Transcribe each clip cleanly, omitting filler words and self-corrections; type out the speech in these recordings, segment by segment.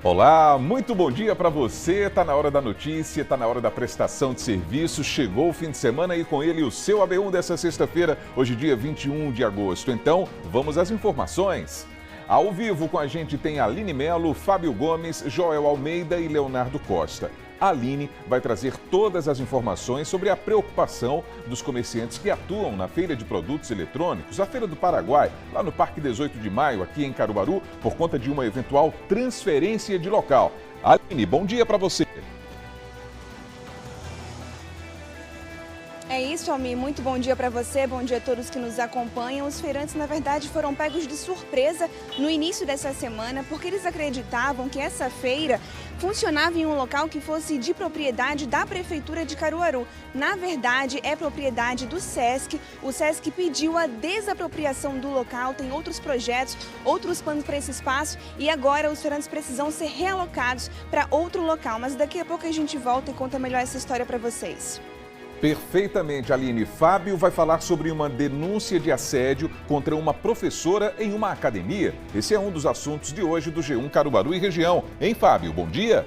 Olá, muito bom dia para você. Tá na hora da notícia, tá na hora da prestação de serviço. Chegou o fim de semana e com ele o seu AB1 dessa sexta-feira, hoje dia 21 de agosto. Então, vamos às informações. Ao vivo com a gente tem Aline Melo, Fábio Gomes, Joel Almeida e Leonardo Costa. A Aline vai trazer todas as informações sobre a preocupação dos comerciantes que atuam na Feira de Produtos Eletrônicos, a Feira do Paraguai, lá no Parque 18 de Maio, aqui em Caruaru, por conta de uma eventual transferência de local. Aline, bom dia para você. É isso, Almir. Muito bom dia para você, bom dia a todos que nos acompanham. Os feirantes, na verdade, foram pegos de surpresa no início dessa semana, porque eles acreditavam que essa feira funcionava em um local que fosse de propriedade da Prefeitura de Caruaru. Na verdade, é propriedade do SESC. O SESC pediu a desapropriação do local, tem outros projetos, outros planos para esse espaço e agora os feirantes precisam ser realocados para outro local. Mas daqui a pouco a gente volta e conta melhor essa história para vocês. Perfeitamente, Aline. Fábio vai falar sobre uma denúncia de assédio contra uma professora em uma academia. Esse é um dos assuntos de hoje do G1 Caruaru e região. Hein, Fábio? Bom dia.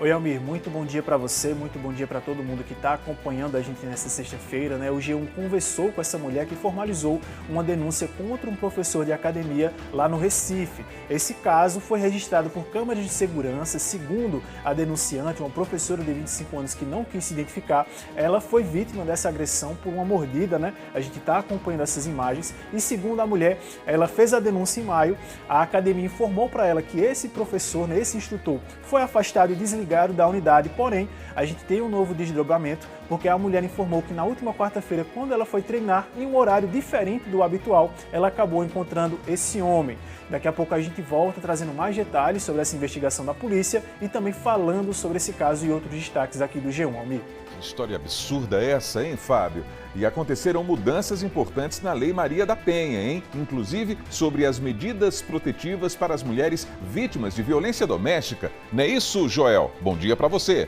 Oi, Almir, muito bom dia para você, muito bom dia para todo mundo que está acompanhando a gente nessa sexta-feira, né? O G1 conversou com essa mulher que formalizou uma denúncia contra um professor de academia lá no Recife. Esse caso foi registrado por câmeras de segurança. Segundo a denunciante, uma professora de 25 anos que não quis se identificar, ela foi vítima dessa agressão por uma mordida, né? A gente está acompanhando essas imagens e, segundo a mulher, ela fez a denúncia em maio. A academia informou para ela que esse professor, né, esse instrutor, foi afastado e desligado da unidade, porém, a gente tem um novo desdobramento, porque a mulher informou que na última quarta-feira, quando ela foi treinar em um horário diferente do habitual, ela acabou encontrando esse homem. Daqui a pouco a gente volta trazendo mais detalhes sobre essa investigação da polícia e também falando sobre esse caso e outros destaques aqui do G1, Almir. Que história absurda essa, hein, Fábio? E aconteceram mudanças importantes na Lei Maria da Penha, hein? Inclusive sobre as medidas protetivas para as mulheres vítimas de violência doméstica. Não é isso, Joel? Bom dia para você.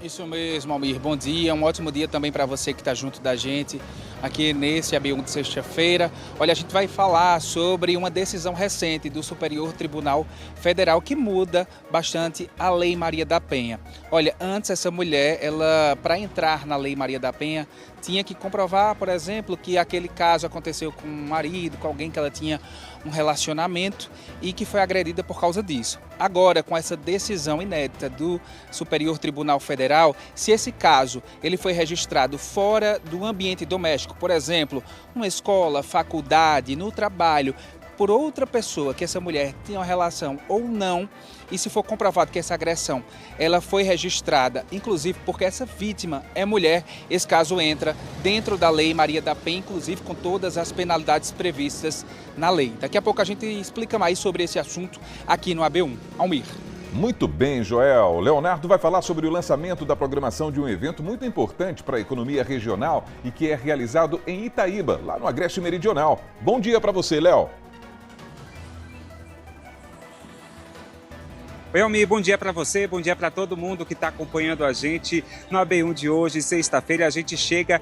Isso mesmo, Almir. Bom dia, um ótimo dia também para você que está junto da gente aqui nesse AB1 de sexta-feira. Olha, a gente vai falar sobre uma decisão recente do Superior Tribunal Federal que muda bastante a Lei Maria da Penha. Olha, antes essa mulher, ela para entrar na Lei Maria da Penha, tinha que comprovar, por exemplo, que aquele caso aconteceu com um marido, com alguém que ela tinha um relacionamento e que foi agredida por causa disso. Agora, com essa decisão inédita do Superior Tribunal Federal, se esse caso ele foi registrado fora do ambiente doméstico, por exemplo, uma escola, faculdade, no trabalho, por outra pessoa que essa mulher tinha uma relação ou não, e se for comprovado que essa agressão ela foi registrada, inclusive porque essa vítima é mulher, esse caso entra dentro da Lei Maria da Penha, inclusive com todas as penalidades previstas na lei. Daqui a pouco a gente explica mais sobre esse assunto aqui no AB1. Almir. Muito bem, Joel. Leonardo vai falar sobre o lançamento da programação de um evento muito importante para a economia regional e que é realizado em Itaíba, lá no Agreste Meridional. Bom dia para você, Léo. Oi, Almir, bom dia para você, bom dia para todo mundo que está acompanhando a gente no AB1 de hoje, sexta-feira. A gente chega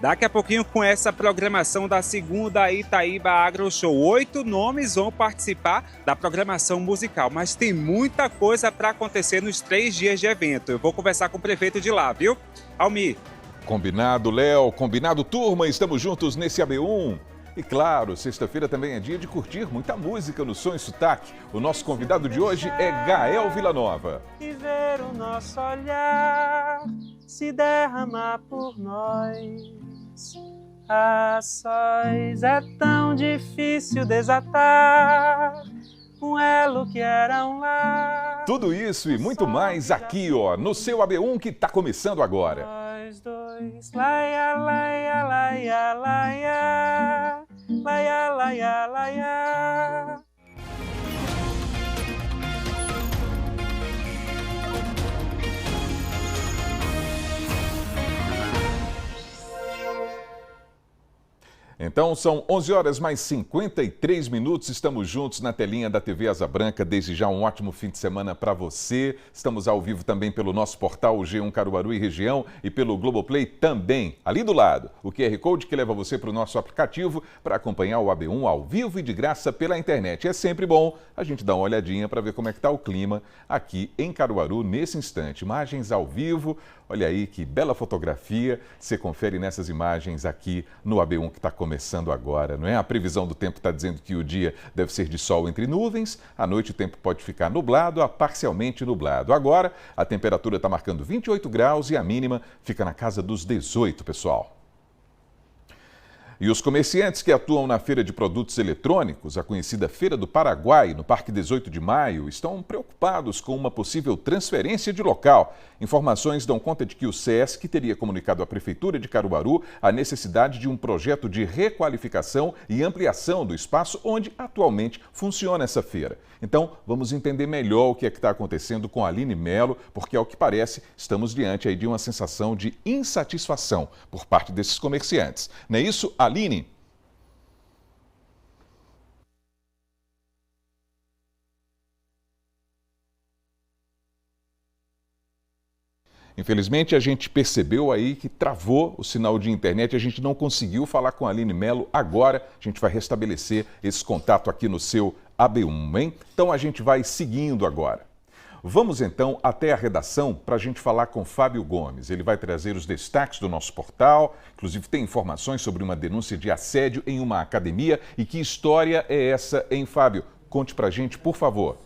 daqui a pouquinho com essa programação da segunda Itaíba Agro Show. 8 nomes vão participar da programação musical, mas tem muita coisa para acontecer nos 3 dias de evento. Eu vou conversar com o prefeito de lá, viu? Almir. Combinado, Léo. Combinado, turma. Estamos juntos nesse AB1. E claro, sexta-feira também é dia de curtir muita música no Som e Sotaque. O nosso convidado de hoje é Gael Villanova. E ver o nosso olhar se derramar por nós. A sós é tão difícil desatar um elo que era um lar. Tudo isso e muito mais aqui, ó, no seu AB1 que tá começando agora. Nós dois, laia, laia, laia, laia, laia, laia, laia. Então, são 11 horas mais 53 minutos. Estamos juntos na telinha da TV Asa Branca. Desde já, um ótimo fim de semana para você. Estamos ao vivo também pelo nosso portal G1 Caruaru e Região e pelo Globoplay também. Ali do lado, o QR Code que leva você para o nosso aplicativo para acompanhar o AB1 ao vivo e de graça pela internet. É sempre bom a gente dar uma olhadinha para ver como é que está o clima aqui em Caruaru nesse instante. Imagens ao vivo. Olha aí que bela fotografia. Você confere nessas imagens aqui no AB1 que está começando agora, não é? A previsão do tempo está dizendo que o dia deve ser de sol entre nuvens, à noite o tempo pode ficar nublado a parcialmente nublado. Agora, a temperatura está marcando 28 graus e a mínima fica na casa dos 18, pessoal. E os comerciantes que atuam na Feira de Produtos Eletrônicos, a conhecida Feira do Paraguai, no Parque 18 de Maio, estão preocupados com uma possível transferência de local. Informações dão conta de que o SESC teria comunicado à Prefeitura de Caruaru a necessidade de um projeto de requalificação e ampliação do espaço onde atualmente funciona essa feira. Então, vamos entender melhor o que é que está acontecendo com a Aline Melo, porque, ao que parece, estamos diante aí de uma sensação de insatisfação por parte desses comerciantes. Não é isso, Aline? Infelizmente, a gente percebeu aí que travou o sinal de internet, a gente não conseguiu falar com a Aline Melo. Agora, a gente vai restabelecer esse contato aqui no seu AB1, hein? Então, a gente vai seguindo agora. Vamos, então, até a redação para a gente falar com Fábio Gomes. Ele vai trazer os destaques do nosso portal, inclusive tem informações sobre uma denúncia de assédio em uma academia. E que história é essa, hein, Fábio? Conte para a gente, por favor.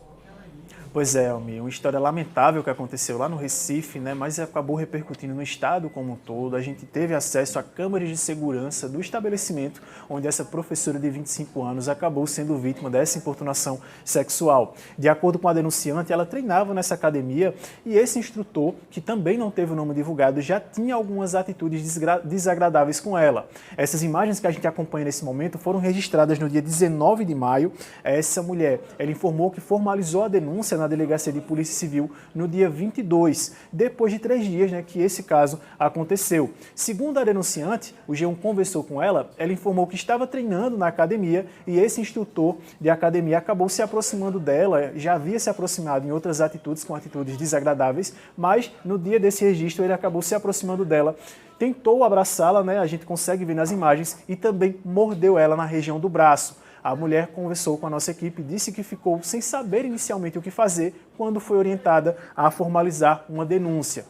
Pois é, Almir, uma história lamentável que aconteceu lá no Recife, né, mas acabou repercutindo no estado como um todo. A gente teve acesso a câmeras de segurança do estabelecimento onde essa professora de 25 anos acabou sendo vítima dessa importunação sexual. De acordo com a denunciante, ela treinava nessa academia e esse instrutor, que também não teve o nome divulgado, já tinha algumas atitudes desagradáveis com ela. Essas imagens que a gente acompanha nesse momento foram registradas no dia 19 de maio. Essa mulher, ela informou que formalizou a denúncia na Delegacia de Polícia Civil no dia 22, depois de 3 dias, né, que esse caso aconteceu. Segundo a denunciante, o G1 conversou com ela, ela informou que estava treinando na academia e esse instrutor de academia acabou se aproximando dela, já havia se aproximado em outras atitudes, com atitudes desagradáveis, mas no dia desse registro ele acabou se aproximando dela, tentou abraçá-la, né, a gente consegue ver nas imagens, e também mordeu ela na região do braço. A mulher conversou com a nossa equipe e disse que ficou sem saber inicialmente o que fazer quando foi orientada a formalizar uma denúncia.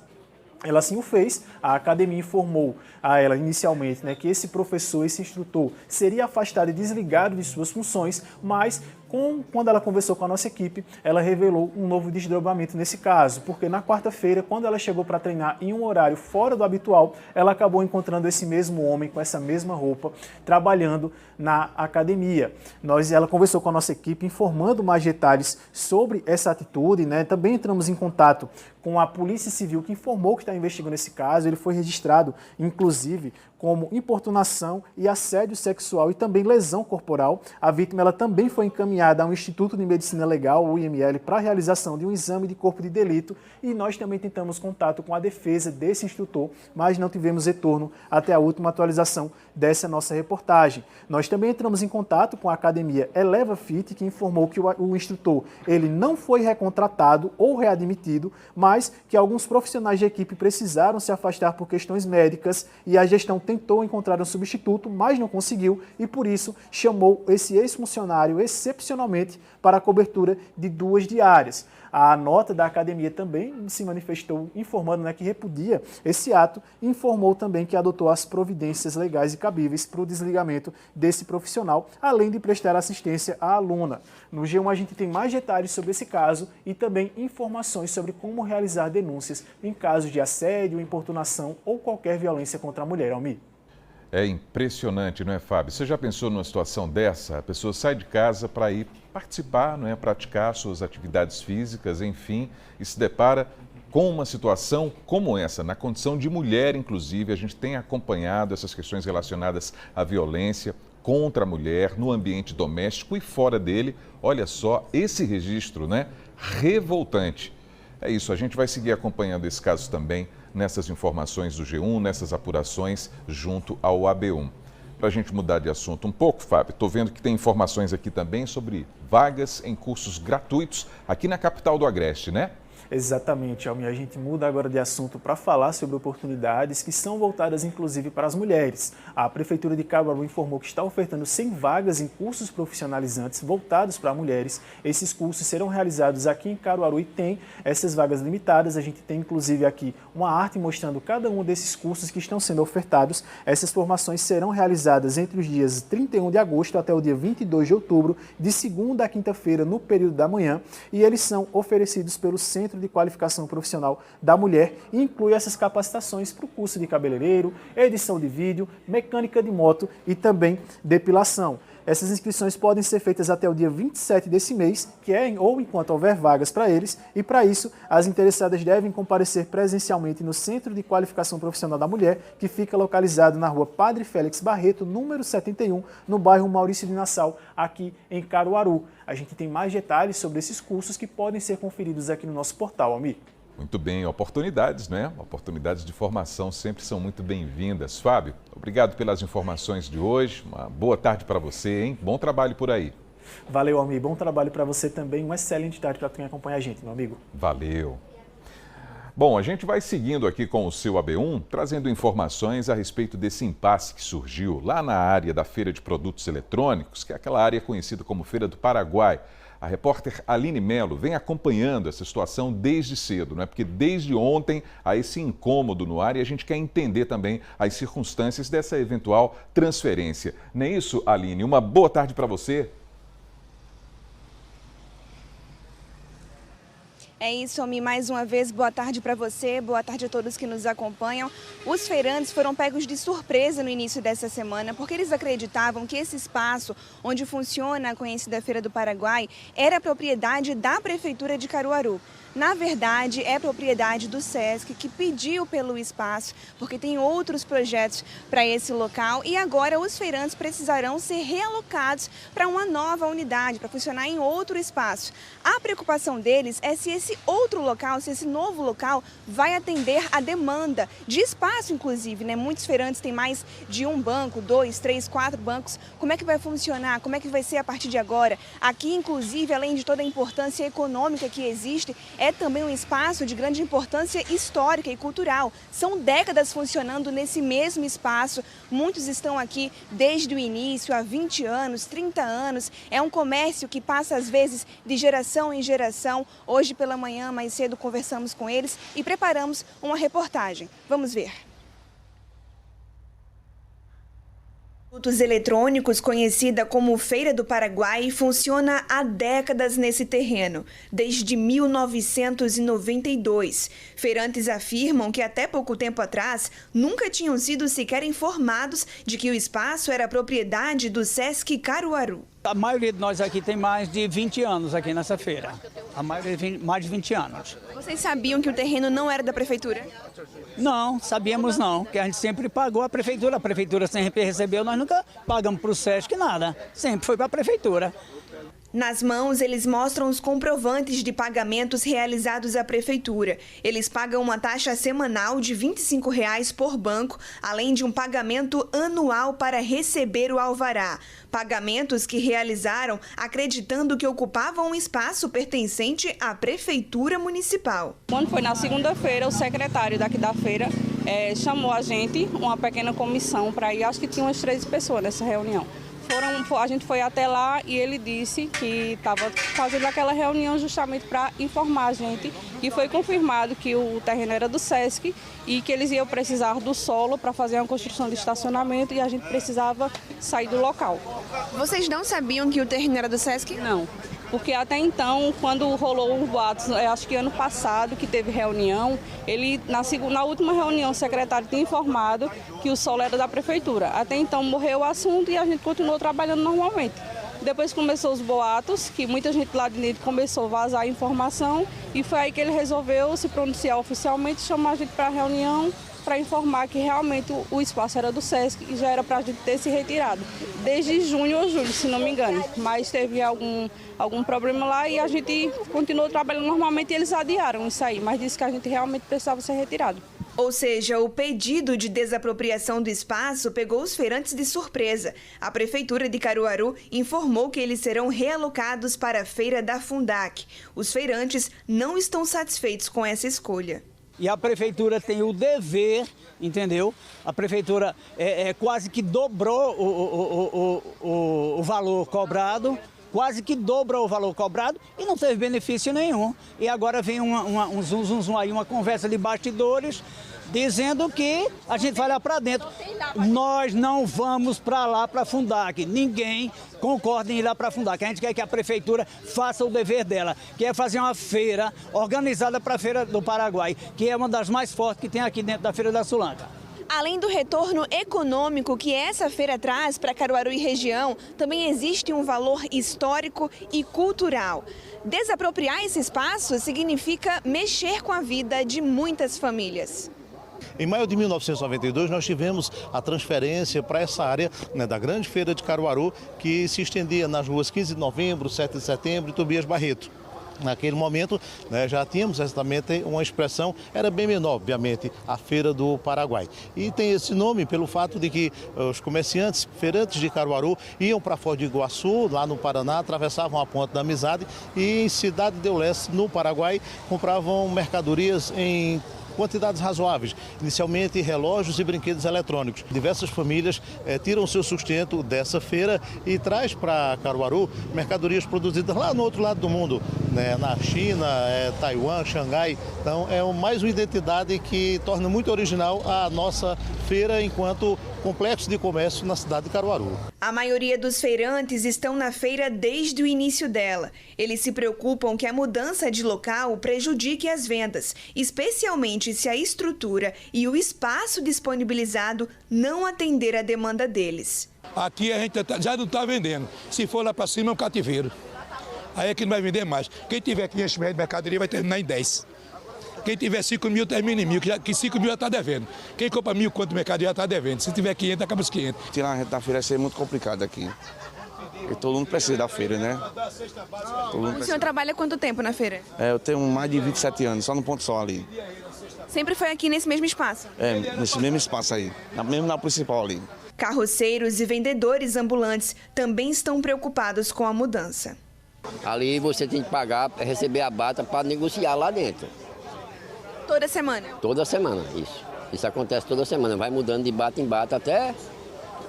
Ela assim o fez, a academia informou a ela inicialmente, né, que esse professor, esse instrutor, seria afastado e desligado de suas funções, mas quando ela conversou com a nossa equipe, ela revelou um novo desdobramento nesse caso, porque na quarta-feira, quando ela chegou para treinar em um horário fora do habitual, ela acabou encontrando esse mesmo homem com essa mesma roupa, trabalhando na academia. Ela conversou com a nossa equipe, informando mais detalhes sobre essa atitude, né? Também entramos em contato com a Polícia Civil, que informou que está investigando esse caso. Ele foi registrado, inclusive, como importunação e assédio sexual e também lesão corporal. A vítima ela também foi encaminhada ao Instituto de Medicina Legal, o IML, para a realização de um exame de corpo de delito, e nós também tentamos contato com a defesa desse instrutor, mas não tivemos retorno até a última atualização dessa nossa reportagem. Nós também entramos em contato com a academia Eleva Fit, que informou que o instrutor ele não foi recontratado ou readmitido, mas que alguns profissionais de equipe precisaram se afastar por questões médicas e a gestão tentou encontrar um substituto, mas não conseguiu e por isso chamou esse ex-funcionário excepcionalmente para a cobertura de 2 diárias. A nota da academia também se manifestou informando, né, que repudia esse ato e informou também que adotou as providências legais e cabíveis para o desligamento desse profissional, além de prestar assistência à aluna. No G1 a gente tem mais detalhes sobre esse caso e também informações sobre como realizar denúncias em casos de assédio, importunação ou qualquer violência contra a mulher. Almir. É impressionante, não é, Fábio? Você já pensou numa situação dessa? A pessoa sai de casa para ir participar, não é? Praticar suas atividades físicas, enfim, e se depara com uma situação como essa, na condição de mulher, inclusive. A gente tem acompanhado essas questões relacionadas à violência contra a mulher no ambiente doméstico e fora dele. Olha só esse registro, né? Revoltante. É isso, a gente vai seguir acompanhando esse caso também nessas informações do G1, nessas apurações junto ao AB1. para a gente mudar de assunto um pouco, Fábio, estou vendo que tem informações aqui também sobre vagas em cursos gratuitos aqui na capital do Agreste, né? Exatamente, Almir. A gente muda agora de assunto para falar sobre oportunidades que são voltadas inclusive para as mulheres. A Prefeitura de Caruaru informou que está ofertando 100 vagas em cursos profissionalizantes voltados para mulheres. Esses cursos serão realizados aqui em Caruaru e tem essas vagas limitadas. A gente tem inclusive aqui uma arte mostrando cada um desses cursos que estão sendo ofertados. Essas formações serão realizadas entre os dias 31 de agosto até o dia 22 de outubro, de segunda a quinta-feira, no período da manhã, e eles são oferecidos pelo Centro de Qualificação Profissional da Mulher e inclui essas capacitações para o curso de cabeleireiro, edição de vídeo, mecânica de moto e também depilação. Essas inscrições podem ser feitas até o dia 27 desse mês, ou enquanto houver vagas para eles, e para isso as interessadas devem comparecer presencialmente no Centro de Qualificação Profissional da Mulher, que fica localizado na rua Padre Félix Barreto, número 71, no bairro Maurício de Nassau, aqui em Caruaru. A gente tem mais detalhes sobre esses cursos que podem ser conferidos aqui no nosso portal, Almir. Muito bem, oportunidades, né? Oportunidades de formação sempre são muito bem-vindas. Fábio, obrigado pelas informações de hoje. Uma boa tarde para você, hein? Bom trabalho por aí. Valeu, Almir. Bom trabalho para você também. Uma excelente tarde para quem acompanha a gente, meu amigo. Valeu. Bom, a gente vai seguindo aqui com o seu AB1, trazendo informações a respeito desse impasse que surgiu lá na área da Feira de Produtos Eletrônicos, que é aquela área conhecida como Feira do Paraguai. A repórter Aline Mello vem acompanhando essa situação desde cedo, não é? Porque desde ontem há esse incômodo no ar e a gente quer entender também as circunstâncias dessa eventual transferência. Não é isso, Aline? Uma boa tarde para você. É isso, Almir. Mais uma vez, boa tarde para você, boa tarde a todos que nos acompanham. Os feirantes foram pegos de surpresa no início dessa semana, porque eles acreditavam que esse espaço onde funciona a conhecida Feira do Paraguai era propriedade da Prefeitura de Caruaru. Na verdade, é propriedade do SESC, que pediu pelo espaço, porque tem outros projetos para esse local e agora os feirantes precisarão ser realocados para uma nova unidade, para funcionar em outro espaço. A preocupação deles é se esse outro local, se esse novo local vai atender a demanda de espaço, inclusive, né? Muitos feirantes têm mais de um banco, 2, 3, 4 bancos. Como é que vai funcionar? Como é que vai ser a partir de agora? Aqui, inclusive, além de toda a importância econômica que existe, é também um espaço de grande importância histórica e cultural. São décadas funcionando nesse mesmo espaço. Muitos estão aqui desde o início, há 20 anos, 30 anos. É um comércio que passa, às vezes, de geração em geração. Hoje pela manhã, mais cedo, conversamos com eles e preparamos uma reportagem. Vamos ver. Produtos Eletrônicos, conhecida como Feira do Paraguai, funciona há décadas nesse terreno, desde 1992. Feirantes afirmam que até pouco tempo atrás nunca tinham sido sequer informados de que o espaço era propriedade do SESC Caruaru. A maioria de nós aqui tem mais de 20 anos aqui nessa feira. A maioria mais de 20 anos. Vocês sabiam que o terreno não era da prefeitura? Não, sabíamos não, que a gente sempre pagou a prefeitura sempre recebeu, nós nunca pagamos para o SESC nada, sempre foi para a prefeitura. Nas mãos, eles mostram os comprovantes de pagamentos realizados à prefeitura. Eles pagam uma taxa semanal de R$ 25,00 por banco, além de um pagamento anual para receber o alvará. Pagamentos que realizaram acreditando que ocupavam um espaço pertencente à prefeitura municipal. Quando foi na segunda-feira, o secretário daqui da feira chamou a gente, uma pequena comissão para ir, acho que tinha umas 13 pessoas nessa reunião. A gente foi até lá e ele disse que estava fazendo aquela reunião justamente para informar a gente e foi confirmado que o terreno era do SESC e que eles iam precisar do solo para fazer uma construção de estacionamento e a gente precisava sair do local. Vocês não sabiam que o terreno era do SESC? Não. Porque até então, quando rolou os boatos, acho que ano passado que teve reunião, ele na última reunião o secretário tinha informado que o solo era da prefeitura. Até então morreu o assunto e a gente continuou trabalhando normalmente. Depois começou os boatos, que muita gente lá de dentro começou a vazar a informação e foi aí que ele resolveu se pronunciar oficialmente, chamar a gente para a reunião para informar que realmente o espaço era do SESC e já era para a gente ter se retirado. Desde junho ou julho, se não me engano. Mas teve algum problema lá e a gente continuou trabalhando normalmente e eles adiaram isso aí. Mas disse que a gente realmente precisava ser retirado. Ou seja, o pedido de desapropriação do espaço pegou os feirantes de surpresa. A Prefeitura de Caruaru informou que eles serão realocados para a feira da Fundac. Os feirantes não estão satisfeitos com essa escolha. E a Prefeitura tem o dever, entendeu? A Prefeitura quase que dobrou o valor cobrado. Quase que dobra o valor cobrado e não teve benefício nenhum. E agora vem um zum aí, uma conversa de bastidores, dizendo que a gente vai lá para dentro. Nós não vamos para lá, para a Fundac. Ninguém concorda em ir lá para a Fundac. A gente quer que a Prefeitura faça o dever dela, que é fazer uma feira organizada para a Feira do Paraguai, que é uma das mais fortes que tem aqui dentro da Feira da Sulanca. Além do retorno econômico que essa feira traz para Caruaru e região, também existe um valor histórico e cultural. Desapropriar esse espaço significa mexer com a vida de muitas famílias. Em maio de 1992, nós tivemos a transferência para essa área, né, da Grande Feira de Caruaru, que se estendia nas ruas 15 de novembro, 7 de setembro e Tobias Barreto. Naquele momento, né, já tínhamos exatamente uma expressão, era bem menor, obviamente, a Feira do Paraguai. E tem esse nome pelo fato de que os comerciantes, feirantes de Caruaru, iam para Foz do Iguaçu, lá no Paraná, atravessavam a Ponte da Amizade e em Cidade del Leste, no Paraguai, compravam mercadorias em quantidades razoáveis, inicialmente relógios e brinquedos eletrônicos. Diversas famílias tiram seu sustento dessa feira e traz para Caruaru mercadorias produzidas lá no outro lado do mundo, né, na China, Taiwan, Xangai. Então é mais uma identidade que torna muito original a nossa feira enquanto complexo de comércio na cidade de Caruaru. A maioria dos feirantes estão na feira desde o início dela. Eles se preocupam que a mudança de local prejudique as vendas, especialmente se a estrutura e o espaço disponibilizado não atender a demanda deles. Aqui a gente já não está vendendo. Se for lá para cima é um cativeiro. Aí é que não vai vender mais. Quem tiver 500 metros de mercadoria vai terminar em 10. Quem tiver 5 mil termina em 1.000, que 5 mil já está devendo. Quem compra 1.000 quanto mercadoria já está devendo. Se tiver 500, acaba os 500. Tirar a gente da feira vai ser muito complicado aqui. E todo mundo precisa da feira, né? O senhor trabalha há quanto tempo na feira? Eu tenho mais de 27 anos, só no Ponto Sol ali. Sempre foi aqui nesse mesmo espaço? Nesse mesmo espaço aí, mesmo na principal ali. Carroceiros e vendedores ambulantes também estão preocupados com a mudança. Ali você tem que pagar, receber a bata para negociar lá dentro. Toda semana? Toda semana, isso. Isso acontece toda semana, vai mudando de bata em bata até...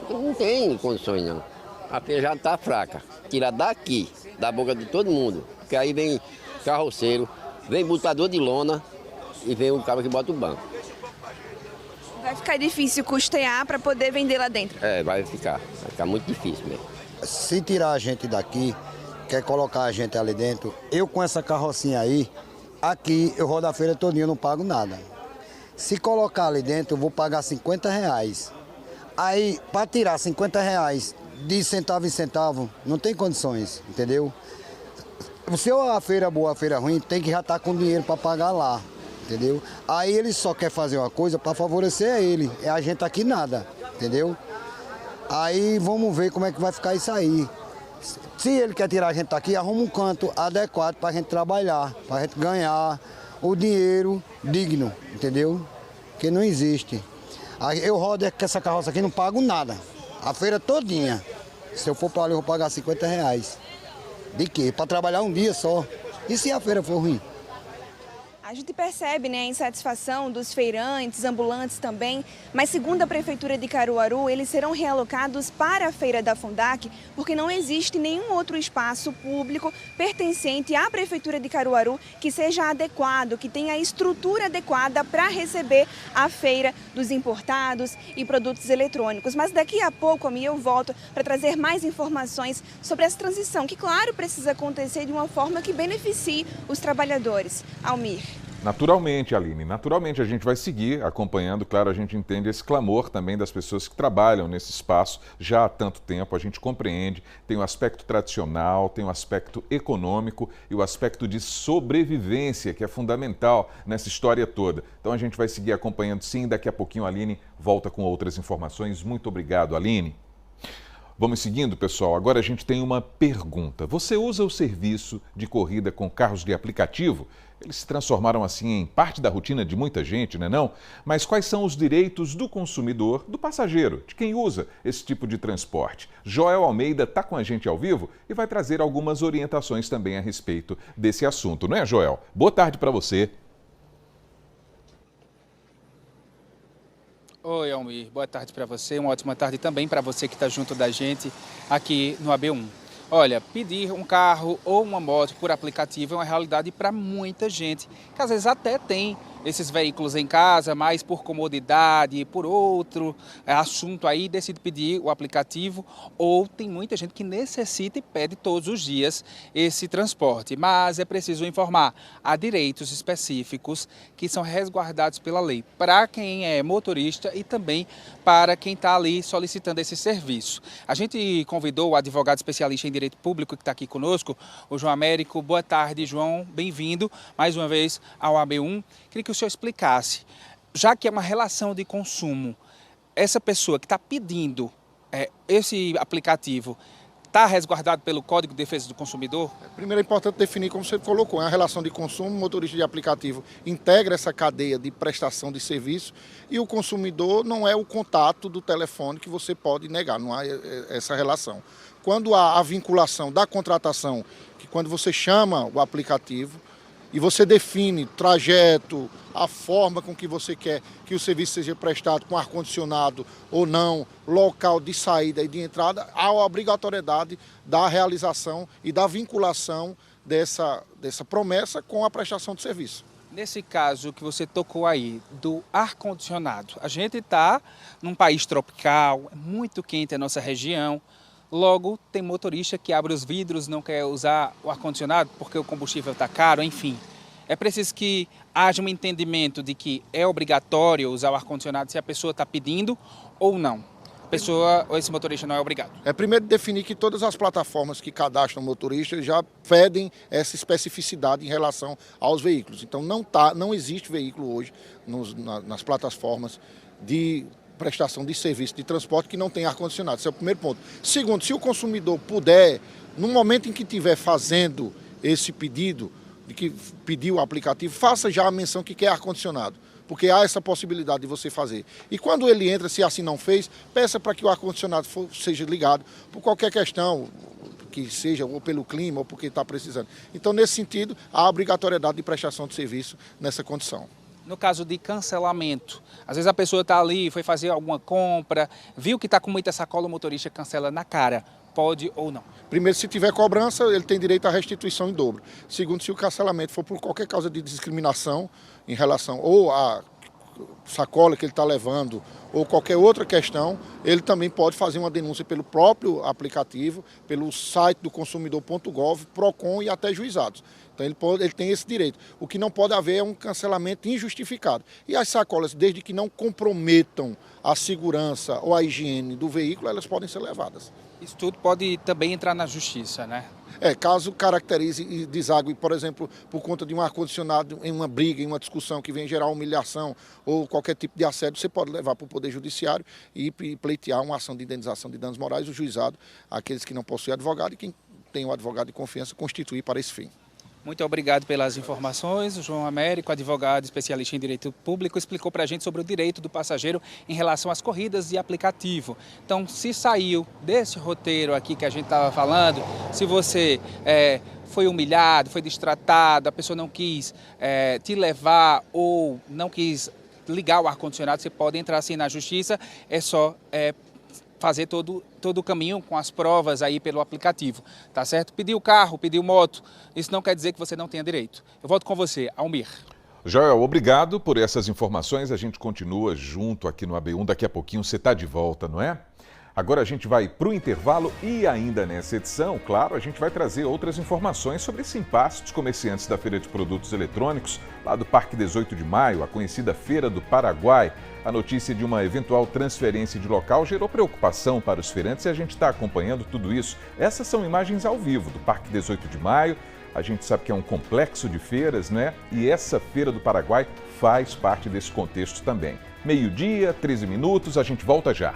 Não tem condições não. A feira já está fraca. Tira daqui, da boca de todo mundo. Porque aí vem carroceiro, vem botador de lona e vem o cara que bota o banco. Vai ficar difícil custear para poder vender lá dentro? Vai ficar muito difícil mesmo. Se tirar a gente daqui, quer colocar a gente ali dentro, eu com essa carrocinha aí, aqui eu rodo a feira todinha, eu não pago nada. Se colocar ali dentro, eu vou pagar R$50. Aí, para tirar R$50 de centavo em centavo, não tem condições, entendeu? Se a feira é boa, a feira é ruim, tem que já estar com dinheiro para pagar lá, entendeu? Aí ele só quer fazer uma coisa para favorecer ele, a gente aqui nada, entendeu? Aí vamos ver como é que vai ficar isso aí. Se ele quer tirar a gente daqui, arruma um canto adequado para a gente trabalhar, para a gente ganhar o dinheiro digno, entendeu? Que não existe. Aí eu rodo com essa carroça aqui, não pago nada. A feira todinha. Se eu for para ali, eu vou pagar R$50. De quê? Para trabalhar um dia só. E se a feira for ruim? A gente percebe, né, a insatisfação dos feirantes, ambulantes também, mas segundo a Prefeitura de Caruaru, eles serão realocados para a Feira da Fundac, porque não existe nenhum outro espaço público pertencente à Prefeitura de Caruaru que seja adequado, que tenha a estrutura adequada para receber a feira dos importados e produtos eletrônicos. Mas daqui a pouco, eu volto para trazer mais informações sobre essa transição, que, claro, precisa acontecer de uma forma que beneficie os trabalhadores. Almir. Naturalmente, Aline, naturalmente a gente vai seguir acompanhando, claro, a gente entende esse clamor também das pessoas que trabalham nesse espaço já há tanto tempo, a gente compreende, tem o aspecto tradicional, tem o aspecto econômico e o aspecto de sobrevivência, que é fundamental nessa história toda. Então a gente vai seguir acompanhando sim, daqui a pouquinho a Aline volta com outras informações. Muito obrigado, Aline. Vamos seguindo, pessoal. Agora a gente tem uma pergunta. Você usa o serviço de corrida com carros de aplicativo? Eles se transformaram assim em parte da rotina de muita gente, não é não? Mas quais são os direitos do consumidor, do passageiro, de quem usa esse tipo de transporte? Joel Almeida está com a gente ao vivo e vai trazer algumas orientações também a respeito desse assunto, não é, Joel? Boa tarde para você. Oi, Almir. Boa tarde para você. Uma ótima tarde também para você que está junto da gente aqui no AB1. Olha, pedir um carro ou uma moto por aplicativo é uma realidade para muita gente, que às vezes até tem esses veículos em casa, mas por comodidade, por outro assunto aí, decide pedir o aplicativo, ou tem muita gente que necessita e pede todos os dias esse transporte. Mas é preciso informar, há direitos específicos que são resguardados pela lei para quem é motorista e também para quem está ali solicitando esse serviço. A gente convidou o advogado especialista em direito público que está aqui conosco, o João Américo. Boa tarde, João. Bem-vindo mais uma vez ao AB1. Queria que o senhor explicasse, já que é uma relação de consumo, essa pessoa que está pedindo esse aplicativo está resguardado pelo Código de Defesa do Consumidor? Primeiro é importante definir, como você colocou, é uma relação de consumo, o motorista de aplicativo integra essa cadeia de prestação de serviço e o consumidor não é o contato do telefone que você pode negar, não há essa relação. Quando há a vinculação da contratação, que quando você chama o aplicativo e você define trajeto, a forma com que você quer que o serviço seja prestado, com ar-condicionado ou não, local de saída e de entrada, há a obrigatoriedade da realização e da vinculação dessa promessa com a prestação de serviço. Nesse caso que você tocou aí, do ar-condicionado, a gente está num país tropical, é muito quente a nossa região. Logo, tem motorista que abre os vidros, não quer usar o ar-condicionado porque o combustível está caro, enfim. É preciso que haja um entendimento de que é obrigatório usar o ar-condicionado se a pessoa está pedindo ou não. A pessoa ou esse motorista não é obrigado. É primeiro definir que todas as plataformas que cadastram motoristas já pedem essa especificidade em relação aos veículos. Então não existe veículo hoje nas plataformas de prestação de serviço de transporte que não tem ar-condicionado. Esse é o primeiro ponto. Segundo, se o consumidor puder, no momento em que estiver fazendo esse pedido, de que pediu o aplicativo, faça já a menção que quer ar-condicionado, porque há essa possibilidade de você fazer. E quando ele entra, se assim não fez, peça para que o ar-condicionado seja ligado por qualquer questão, que seja ou pelo clima ou porque está precisando. Então, nesse sentido, há a obrigatoriedade de prestação de serviço nessa condição. No caso de cancelamento, às vezes a pessoa está ali, foi fazer alguma compra, viu que está com muita sacola, o motorista cancela na cara. Pode ou não? Primeiro, se tiver cobrança, ele tem direito à restituição em dobro. Segundo, se o cancelamento for por qualquer causa de discriminação em relação ou à sacola que ele está levando ou qualquer outra questão, ele também pode fazer uma denúncia pelo próprio aplicativo, pelo site do consumidor.gov, PROCON e até juizados. Então ele tem esse direito. O que não pode haver é um cancelamento injustificado. E as sacolas, desde que não comprometam a segurança ou a higiene do veículo, elas podem ser levadas. Isso tudo pode também entrar na justiça, né? Caso caracterize e desague, por exemplo, por conta de um ar-condicionado em uma briga, em uma discussão que vem gerar humilhação ou qualquer tipo de assédio, você pode levar para o Poder Judiciário e pleitear uma ação de indenização de danos morais, o juizado, aqueles que não possuem advogado e quem tem um advogado de confiança constituir para esse fim. Muito obrigado pelas informações. O João Américo, advogado especialista em direito público, explicou para a gente sobre o direito do passageiro em relação às corridas de aplicativo. Então, se saiu desse roteiro aqui que a gente estava falando, se você foi humilhado, foi destratado, a pessoa não quis te levar ou não quis ligar o ar-condicionado, você pode entrar assim na justiça, é só fazer todo o caminho com as provas aí pelo aplicativo, tá certo? Pediu carro, pediu moto, isso não quer dizer que você não tenha direito. Eu volto com você, Almir. Joel, obrigado por essas informações. A gente continua junto aqui no AB1. Daqui a pouquinho você está de volta, não é? Agora a gente vai para o intervalo e ainda nessa edição, claro, a gente vai trazer outras informações sobre esse impasse dos comerciantes da Feira de Produtos Eletrônicos, lá do Parque 18 de Maio, a conhecida Feira do Paraguai. A notícia de uma eventual transferência de local gerou preocupação para os feirantes e a gente está acompanhando tudo isso. Essas são imagens ao vivo do Parque 18 de Maio. A gente sabe que é um complexo de feiras, né? E essa Feira do Paraguai faz parte desse contexto também. Meio-dia, 13 minutos, a gente volta já.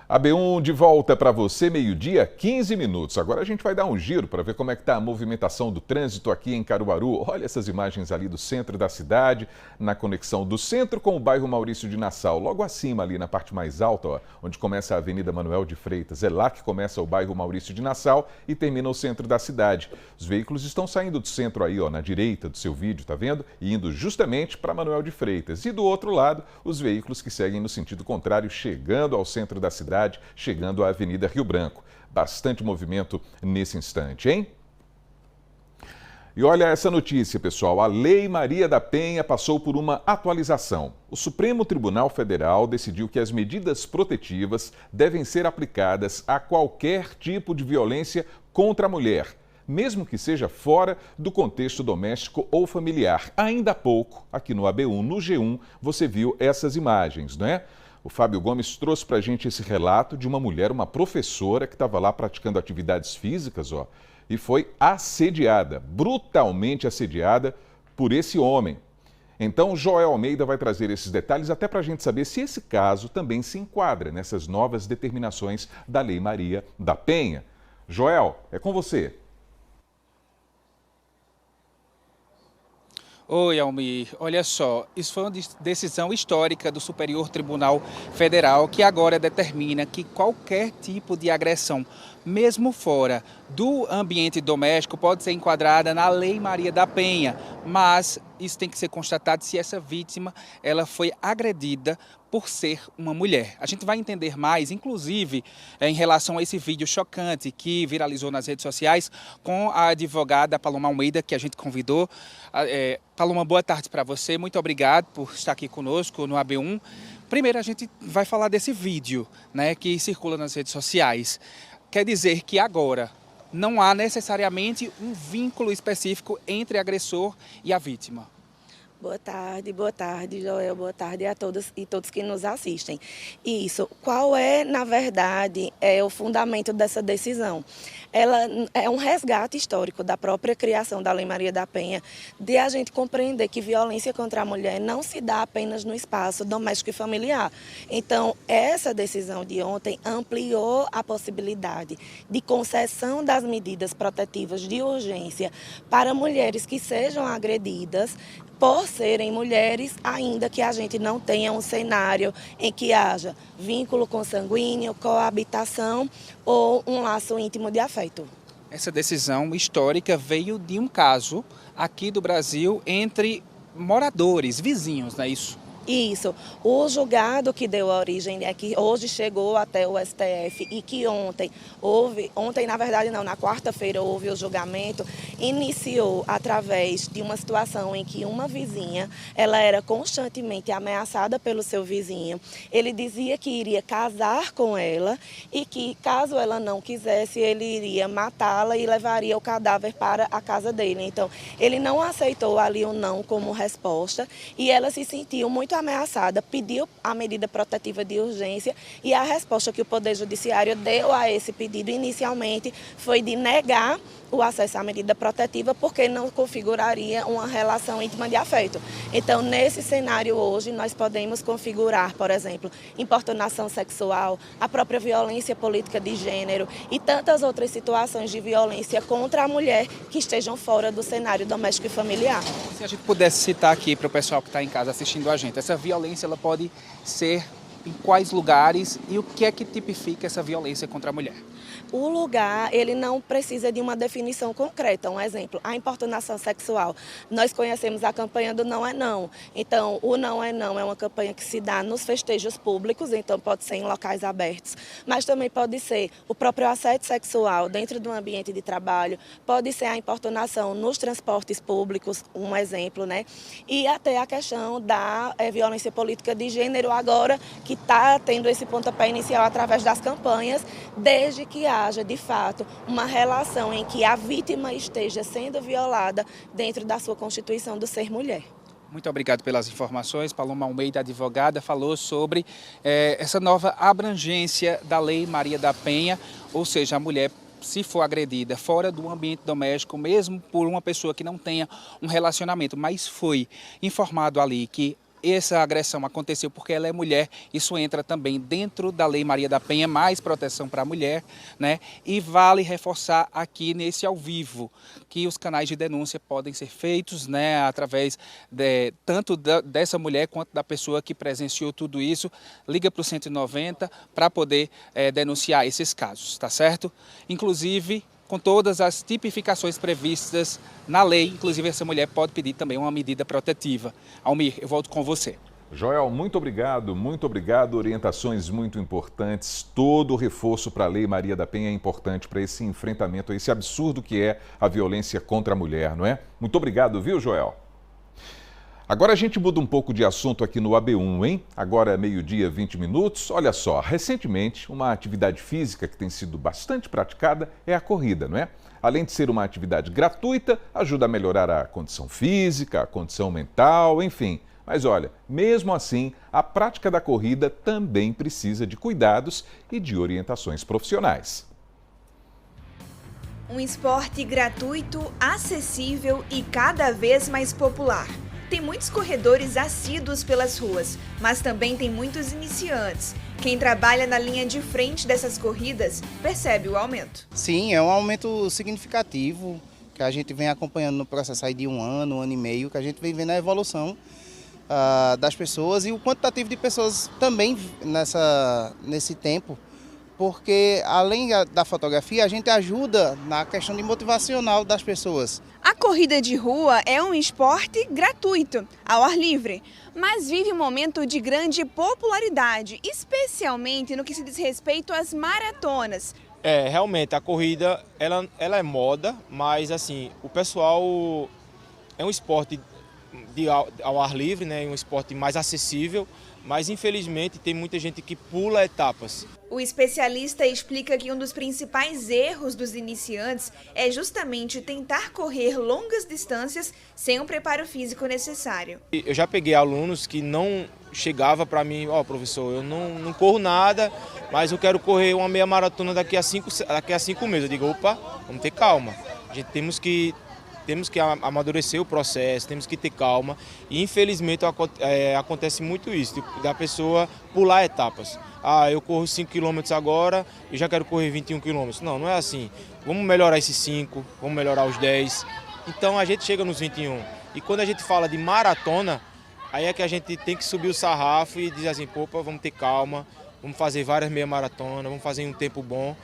A B1 de volta para você, meio-dia, 15 minutos. Agora a gente vai dar um giro para ver como é que está a movimentação do trânsito aqui em Caruaru. Olha essas imagens ali do centro da cidade, na conexão do centro com o bairro Maurício de Nassau. Logo acima, ali na parte mais alta, ó, onde começa a Avenida Manuel de Freitas. É lá que começa o bairro Maurício de Nassau e termina o centro da cidade. Os veículos estão saindo do centro aí, ó, na direita do seu vídeo, tá vendo? E indo justamente para Manuel de Freitas. E do outro lado, os veículos que seguem no sentido contrário, chegando ao centro da cidade, chegando à Avenida Rio Branco. Bastante movimento nesse instante, hein? E olha essa notícia, pessoal. A Lei Maria da Penha passou por uma atualização. O Supremo Tribunal Federal decidiu que as medidas protetivas devem ser aplicadas a qualquer tipo de violência contra a mulher, mesmo que seja fora do contexto doméstico ou familiar. Ainda há pouco, aqui no AB1, no G1, você viu essas imagens, não é? O Fábio Gomes trouxe para a gente esse relato de uma mulher, uma professora que estava lá praticando atividades físicas, ó, e foi assediada, brutalmente assediada por esse homem. Então, Joel Almeida vai trazer esses detalhes até para a gente saber se esse caso também se enquadra nessas novas determinações da Lei Maria da Penha. Joel, é com você. Oi, Almir. Olha só, isso foi uma decisão histórica do Superior Tribunal Federal que agora determina que qualquer tipo de agressão, mesmo fora do ambiente doméstico, pode ser enquadrada na Lei Maria da Penha, mas isso tem que ser constatado se essa vítima ela foi agredida por ser uma mulher. A gente vai entender mais, inclusive, em relação a esse vídeo chocante que viralizou nas redes sociais com a advogada Paloma Almeida, que a gente convidou. Paloma, boa tarde para você. Muito obrigado por estar aqui conosco no AB1. Primeiro, a gente vai falar desse vídeo, né, que circula nas redes sociais. Quer dizer que agora não há necessariamente um vínculo específico entre agressor e a vítima. Boa tarde, Joel, boa tarde a todas e todos que nos assistem. Isso, qual é, na verdade, o fundamento dessa decisão? Ela é um resgate histórico da própria criação da Lei Maria da Penha, de a gente compreender que violência contra a mulher não se dá apenas no espaço doméstico e familiar. Então, essa decisão de ontem ampliou a possibilidade de concessão das medidas protetivas de urgência para mulheres que sejam agredidas por serem mulheres, ainda que a gente não tenha um cenário em que haja vínculo consanguíneo, coabitação ou um laço íntimo de afeto. Essa decisão histórica veio de um caso aqui do Brasil entre moradores, vizinhos, não é isso? Isso. O julgado que deu a origem, que hoje chegou até o STF e que ontem, na verdade não, na quarta-feira houve o julgamento, iniciou através de uma situação em que uma vizinha, ela era constantemente ameaçada pelo seu vizinho. Ele dizia que iria casar com ela e que, caso ela não quisesse, ele iria matá-la e levaria o cadáver para a casa dele. Então, ele não aceitou ali o não como resposta e ela se sentiu muito ameaçada, pediu a medida protetiva de urgência e a resposta que o Poder Judiciário deu a esse pedido inicialmente foi de negar o acesso à medida protetiva porque não configuraria uma relação íntima de afeto. Então, nesse cenário hoje, nós podemos configurar, por exemplo, importunação sexual, a própria violência política de gênero e tantas outras situações de violência contra a mulher que estejam fora do cenário doméstico e familiar. Se a gente pudesse citar aqui para o pessoal que está em casa assistindo a gente, essa violência ela pode ser em quais lugares e o que é que tipifica essa violência contra a mulher? O lugar, ele não precisa de uma definição concreta. Um exemplo, a importunação sexual. Nós conhecemos a campanha do Não é Não. Então, o Não é Não é uma campanha que se dá nos festejos públicos, então pode ser em locais abertos, mas também pode ser o próprio assédio sexual dentro do ambiente de trabalho, pode ser a importunação nos transportes públicos, um exemplo, né? E até a questão da violência política de gênero agora, que está tendo esse pontapé inicial através das campanhas, desde que haja, de fato, uma relação em que a vítima esteja sendo violada dentro da sua constituição do ser mulher. Muito obrigado pelas informações. Paloma Almeida, advogada, falou sobre essa nova abrangência da Lei Maria da Penha, ou seja, a mulher, se for agredida fora do ambiente doméstico, mesmo por uma pessoa que não tenha um relacionamento, mas foi informado ali que essa agressão aconteceu porque ela é mulher, isso entra também dentro da Lei Maria da Penha, mais proteção para a mulher, né? E vale reforçar aqui nesse ao vivo que os canais de denúncia podem ser feitos, né, através tanto dessa mulher quanto da pessoa que presenciou tudo isso. Liga para o 190 para poder denunciar esses casos, tá certo? Inclusive, com todas as tipificações previstas na lei, inclusive essa mulher pode pedir também uma medida protetiva. Almir, eu volto com você. Joel, muito obrigado. Orientações muito importantes. Todo o reforço para a Lei Maria da Penha é importante para esse enfrentamento, a esse absurdo que é a violência contra a mulher, não é? Muito obrigado, viu, Joel? Agora a gente muda um pouco de assunto aqui no AB1, hein? Agora é 12h20. Olha só, recentemente, uma atividade física que tem sido bastante praticada é a corrida, não é? Além de ser uma atividade gratuita, ajuda a melhorar a condição física, a condição mental, enfim. Mas olha, mesmo assim, a prática da corrida também precisa de cuidados e de orientações profissionais. Um esporte gratuito, acessível e cada vez mais popular. Tem muitos corredores assíduos pelas ruas, mas também tem muitos iniciantes. Quem trabalha na linha de frente dessas corridas percebe o aumento. Sim, é um aumento significativo que a gente vem acompanhando no processo aí de um ano e meio, que a gente vem vendo a evolução das pessoas e o quantitativo de pessoas também nesse tempo, porque além da fotografia, a gente ajuda na questão de motivacional das pessoas. A corrida de rua é um esporte gratuito, ao ar livre, mas vive um momento de grande popularidade, especialmente no que se diz respeito às maratonas. Realmente, a corrida ela é moda, mas assim, o pessoal é um esporte ao ar livre, né? Um esporte mais acessível, mas infelizmente tem muita gente que pula etapas. O especialista explica que um dos principais erros dos iniciantes é justamente tentar correr longas distâncias sem o preparo físico necessário. Eu já peguei alunos que não chegavam para mim, professor, eu não corro nada, mas eu quero correr uma meia maratona daqui a 5 meses. Eu digo, opa, vamos ter calma. A gente temos que amadurecer o processo, temos que ter calma e infelizmente acontece muito isso, da pessoa pular etapas. Eu corro 5 km agora e já quero correr 21 km. Não é assim. Vamos melhorar esses 5, vamos melhorar os 10. Então a gente chega nos 21. E quando a gente fala de maratona, aí é que a gente tem que subir o sarrafo e dizer assim, opa, vamos ter calma, vamos fazer várias meia maratonas, vamos fazer em um tempo bom.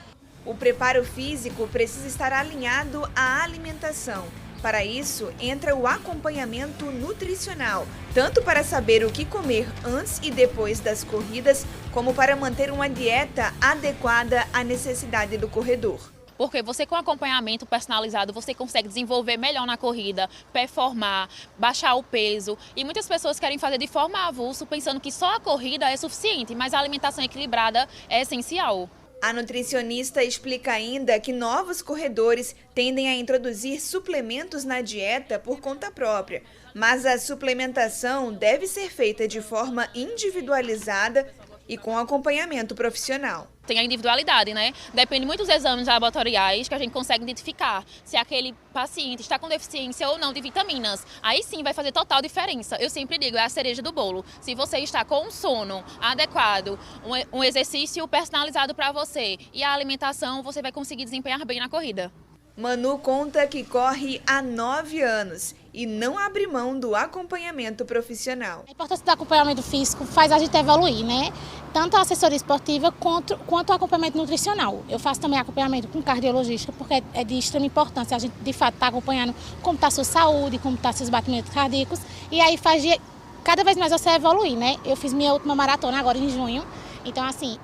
O preparo físico precisa estar alinhado à alimentação. Para isso, entra o acompanhamento nutricional, tanto para saber o que comer antes e depois das corridas, como para manter uma dieta adequada à necessidade do corredor. Porque você com acompanhamento personalizado, você consegue desenvolver melhor na corrida, performar, baixar o peso. E muitas pessoas querem fazer de forma avulso, pensando que só a corrida é suficiente, mas a alimentação equilibrada é essencial. A nutricionista explica ainda que novos corredores tendem a introduzir suplementos na dieta por conta própria, mas a suplementação deve ser feita de forma individualizada e com acompanhamento profissional. Tem a individualidade, né? Depende muito dos exames laboratoriais que a gente consegue identificar se aquele paciente está com deficiência ou não de vitaminas. Aí sim vai fazer total diferença. Eu sempre digo, é a cereja do bolo. Se você está com um sono adequado, um exercício personalizado para você e a alimentação, você vai conseguir desempenhar bem na corrida. Manu conta que corre há 9 anos e não abre mão do acompanhamento profissional. A importância do acompanhamento físico faz a gente evoluir, né? Tanto a assessoria esportiva quanto o acompanhamento nutricional. Eu faço também acompanhamento com cardiologista, porque é de extrema importância a gente, de fato, estar acompanhando como está a sua saúde, como estão seus batimentos cardíacos, e aí faz cada vez mais você evoluir, né? Eu fiz minha última maratona agora em junho, então, assim,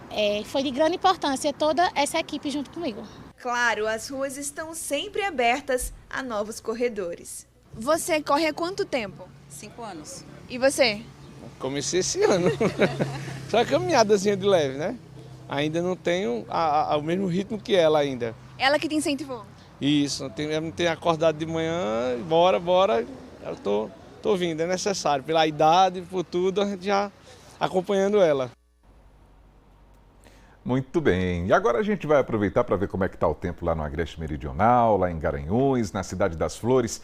foi de grande importância toda essa equipe junto comigo. Claro, as ruas estão sempre abertas a novos corredores. Você corre há quanto tempo? 5 anos. E você? Comecei esse ano. Só caminhadazinha de leve, né? Ainda não tenho o mesmo ritmo que ela ainda. Ela que te incentivou? Isso, eu não tenho acordado de manhã, bora. Eu tô vindo, é necessário. Pela idade, por tudo, a gente já acompanhando ela. Muito bem. E agora a gente vai aproveitar para ver como é que está o tempo lá no Agreste Meridional, lá em Garanhuns, na Cidade das Flores.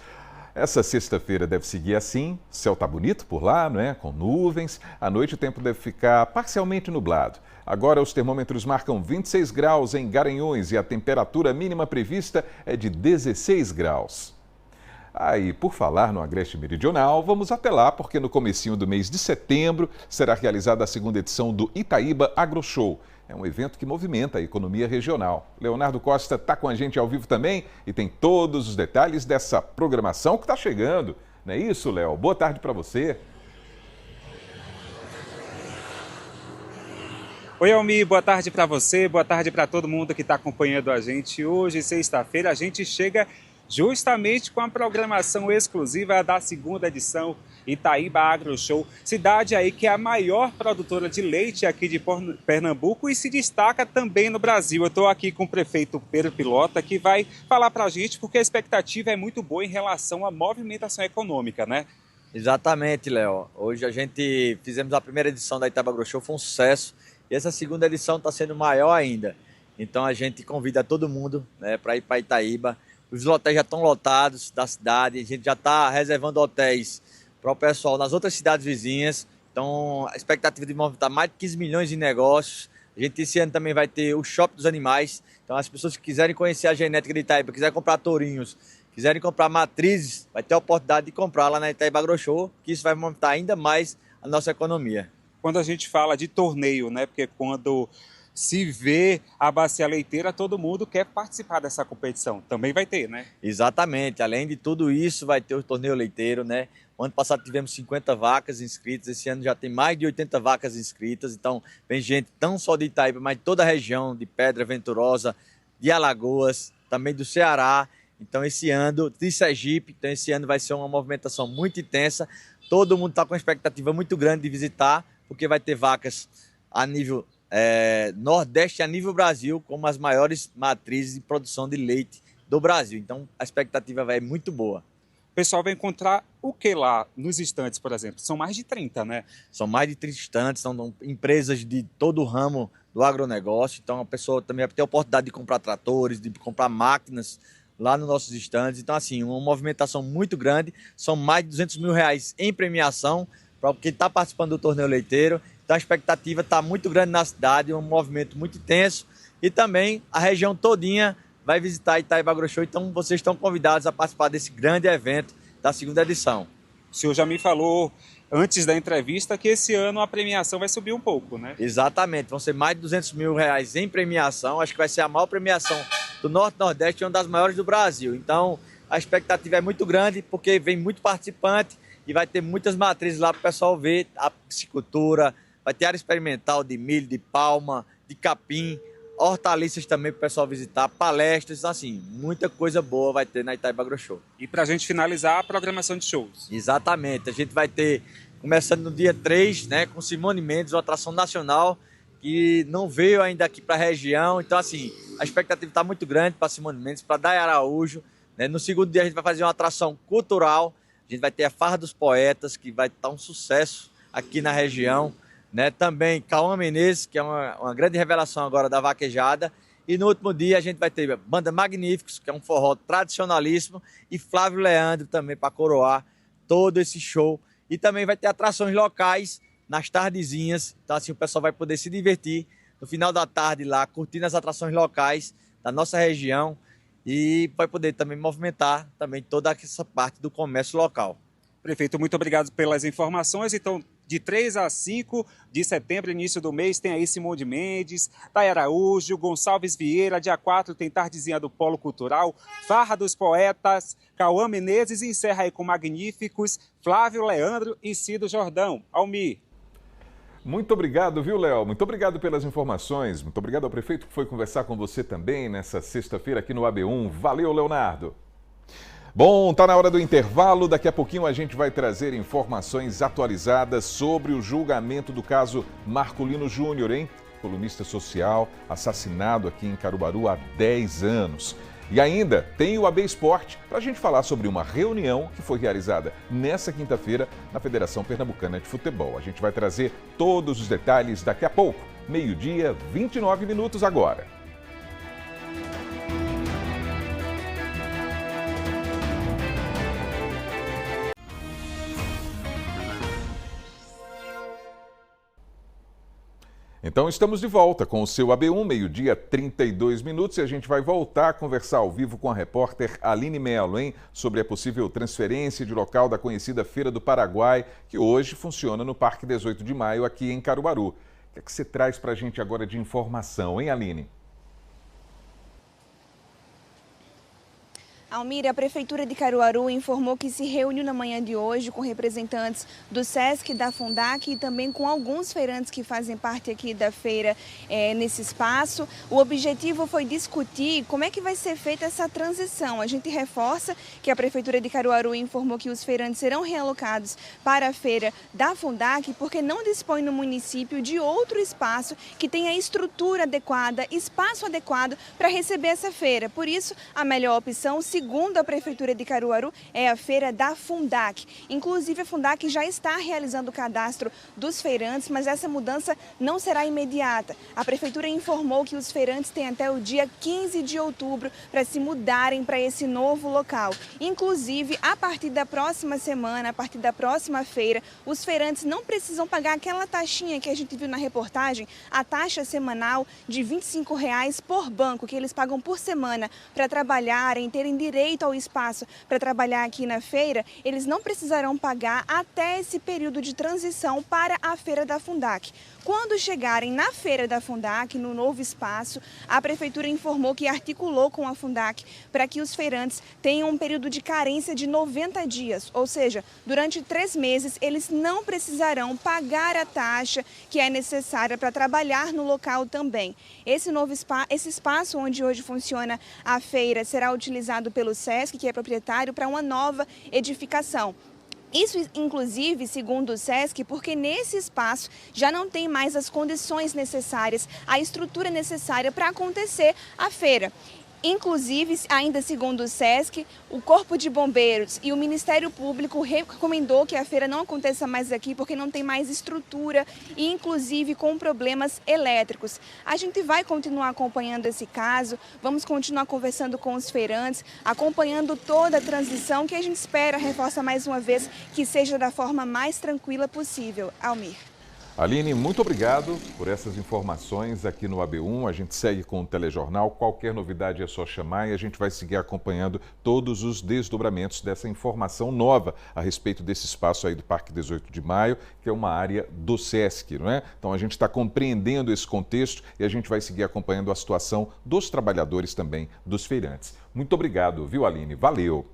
Essa sexta-feira deve seguir assim, o céu está bonito por lá, não é? Com nuvens. À noite o tempo deve ficar parcialmente nublado. Agora os termômetros marcam 26 graus em Garanhuns e a temperatura mínima prevista é de 16 graus. Aí, por falar no Agreste Meridional, vamos até lá, porque no comecinho do mês de setembro será realizada a segunda edição do Itaíba AgroShow. É um evento que movimenta a economia regional. Leonardo Costa está com a gente ao vivo também e tem todos os detalhes dessa programação que está chegando. Não é isso, Léo? Boa tarde para você. Oi, Almi, boa tarde para você, boa tarde para todo mundo que está acompanhando a gente. Hoje, sexta-feira, a gente chega justamente com a programação exclusiva da segunda edição Itaíba AgroShow, cidade aí que é a maior produtora de leite aqui de Pernambuco e se destaca também no Brasil. Eu estou aqui com o prefeito Pedro Pilota, que vai falar para a gente porque a expectativa é muito boa em relação à movimentação econômica, né? Exatamente, Léo. Hoje fizemos a primeira edição da Itaíba AgroShow, foi um sucesso, e essa segunda edição está sendo maior ainda. Então a gente convida todo mundo, né, para ir para Itaíba. Os hotéis já estão lotados da cidade, a gente já está reservando hotéis para o pessoal nas outras cidades vizinhas. Então, a expectativa de movimentar mais de 15 milhões de negócios. A gente esse ano também vai ter o Shopping dos Animais. Então, as pessoas que quiserem conhecer a genética de Itaíba, quiserem comprar tourinhos, quiserem comprar matrizes, vai ter a oportunidade de comprar lá na Itaíba AgroShow, que isso vai movimentar ainda mais a nossa economia. Quando a gente fala de torneio, né? Porque quando se vê a bacia leiteira, todo mundo quer participar dessa competição. Também vai ter, né? Exatamente. Além de tudo isso, vai ter o torneio leiteiro, né? O ano passado tivemos 50 vacas inscritas, esse ano já tem mais de 80 vacas inscritas. Então, vem gente não só de Itaíba, mas de toda a região, de Pedra Venturosa, de Alagoas, também do Ceará. Então, esse ano, de Sergipe, então esse ano vai ser uma movimentação muito intensa. Todo mundo está com uma expectativa muito grande de visitar, porque vai ter vacas a nível Nordeste, a nível Brasil, como as maiores matrizes de produção de leite do Brasil. Então, a expectativa vai muito boa. O pessoal vai encontrar o que lá nos estandes, por exemplo? São mais de 30, né? São mais de 30 estandes, são empresas de todo o ramo do agronegócio. Então, a pessoa também vai ter a oportunidade de comprar tratores, de comprar máquinas lá nos nossos estandes. Então, assim, uma movimentação muito grande. São mais de R$200 mil em premiação para quem está participando do torneio leiteiro. Então, a expectativa está muito grande na cidade, um movimento muito intenso. E também a região todinha vai visitar a Itaíba AgroShow, então vocês estão convidados a participar desse grande evento da segunda edição. O senhor já me falou antes da entrevista que esse ano a premiação vai subir um pouco, né? Exatamente, vão ser mais de R$200 mil em premiação, acho que vai ser a maior premiação do Norte-Nordeste e uma das maiores do Brasil. Então a expectativa é muito grande porque vem muito participante e vai ter muitas matrizes lá para o pessoal ver a piscicultura, vai ter área experimental de milho, de palma, de capim, hortaliças também para o pessoal visitar, palestras, assim, muita coisa boa vai ter na Itaíba AgroShow. E para a gente finalizar, a programação de shows. Exatamente, a gente vai ter, começando no dia 3, né, com Simone Mendes, uma atração nacional, que não veio ainda aqui para a região, então assim, a expectativa está muito grande para Simone Mendes, para Day Araújo, né? No segundo dia a gente vai fazer uma atração cultural, a gente vai ter a Farra dos Poetas, que vai estar um sucesso aqui na região, né? Também Cauã Menezes, que é uma grande revelação agora da vaquejada. E no último dia a gente vai ter Banda Magníficos, que é um forró tradicionalíssimo, e Flávio Leandro também para coroar todo esse show. E também vai ter atrações locais nas tardezinhas, então assim o pessoal vai poder se divertir no final da tarde lá, curtindo as atrações locais da nossa região. e vai poder também movimentar também toda essa parte do comércio local. Prefeito, muito obrigado pelas informações. Então, de 3 a 5 de setembro, início do mês, tem aí Simone Mendes, Thay Araújo, Gonçalves Vieira. Dia 4 tem Tardezinha do Polo Cultural, Farra dos Poetas, Cauã Menezes e encerra aí com Magníficos, Flávio Leandro e Cido Jordão. Almir. Muito obrigado, viu, Léo? Muito obrigado pelas informações. Muito obrigado ao prefeito que foi conversar com você também nessa sexta-feira aqui no AB1. Valeu, Leonardo. Bom, tá na hora do intervalo. Daqui a pouquinho a gente vai trazer informações atualizadas sobre o julgamento do caso Marcolino Júnior, hein? Colunista social, assassinado aqui em Caruaru há 10 anos. E ainda tem o AB Esporte para a gente falar sobre uma reunião que foi realizada nessa quinta-feira na Federação Pernambucana de Futebol. A gente vai trazer todos os detalhes daqui a pouco. 12h, 29 minutos agora. Então estamos de volta com o seu AB1, 12h, 32 minutos, e a gente vai voltar a conversar ao vivo com a repórter Aline Mello, hein? Sobre a possível transferência de local da conhecida Feira do Paraguai, que hoje funciona no Parque 18 de Maio, aqui em Caruaru. O que é que você traz para a gente agora de informação, hein, Aline? Almir, a Prefeitura de Caruaru informou que se reuniu na manhã de hoje com representantes do SESC, da Fundac e também com alguns feirantes que fazem parte aqui da feira nesse espaço. O objetivo foi discutir como é que vai ser feita essa transição. A gente reforça que a Prefeitura de Caruaru informou que os feirantes serão realocados para a feira da Fundac porque não dispõe no município de outro espaço que tenha estrutura adequada, espaço adequado para receber essa feira. Por isso, a melhor opção, segundo a Prefeitura de Caruaru, é a feira da Fundac. Inclusive, a Fundac já está realizando o cadastro dos feirantes, mas essa mudança não será imediata. A Prefeitura informou que os feirantes têm até o dia 15 de outubro para se mudarem para esse novo local. Inclusive, a partir da próxima semana, a partir da próxima feira, os feirantes não precisam pagar aquela taxinha que a gente viu na reportagem, a taxa semanal de R$ 25 por banco, que eles pagam por semana para trabalharem, terem direito ao espaço para trabalhar aqui na feira. Eles não precisarão pagar até esse período de transição para a feira da Fundac. Quando chegarem na feira da Fundac, no novo espaço, a Prefeitura informou que articulou com a Fundac para que os feirantes tenham um período de carência de 90 dias, ou seja, durante 3 meses eles não precisarão pagar a taxa que é necessária para trabalhar no local também. Esse espaço onde hoje funciona a feira será utilizado pelo SESC, que é proprietário, para uma nova edificação. Isso, inclusive, segundo o SESC, porque nesse espaço já não tem mais as condições necessárias, a estrutura necessária para acontecer a feira. Inclusive, ainda segundo o SESC, o Corpo de Bombeiros e o Ministério Público recomendou que a feira não aconteça mais aqui porque não tem mais estrutura e, inclusive, com problemas elétricos. A gente vai continuar acompanhando esse caso, vamos continuar conversando com os feirantes, acompanhando toda a transição que a gente espera, reforça mais uma vez, que seja da forma mais tranquila possível. Almir. Aline, muito obrigado por essas informações aqui no AB1. A gente segue com o telejornal. Qualquer novidade é só chamar e a gente vai seguir acompanhando todos os desdobramentos dessa informação nova a respeito desse espaço aí do Parque 18 de Maio, que é uma área do SESC, não é? Então a gente está compreendendo esse contexto e a gente vai seguir acompanhando a situação dos trabalhadores também, dos feirantes. Muito obrigado, viu, Aline? Valeu!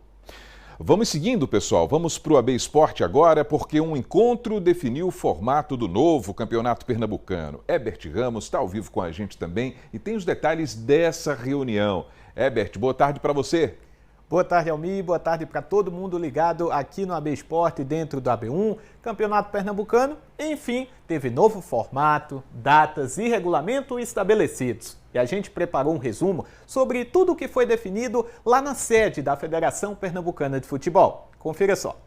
Vamos seguindo, pessoal. Vamos para o AB Esporte agora, porque um encontro definiu o formato do novo Campeonato Pernambucano. Herbert Ramos está ao vivo com a gente também e tem os detalhes dessa reunião. Herbert, boa tarde para você. Boa tarde, Almir. Boa tarde para todo mundo ligado aqui no AB Esporte, dentro do AB1, Campeonato Pernambucano. Enfim, teve novo formato, datas e regulamento estabelecidos. E a gente preparou um resumo sobre tudo o que foi definido lá na sede da Federação Pernambucana de Futebol. Confira só.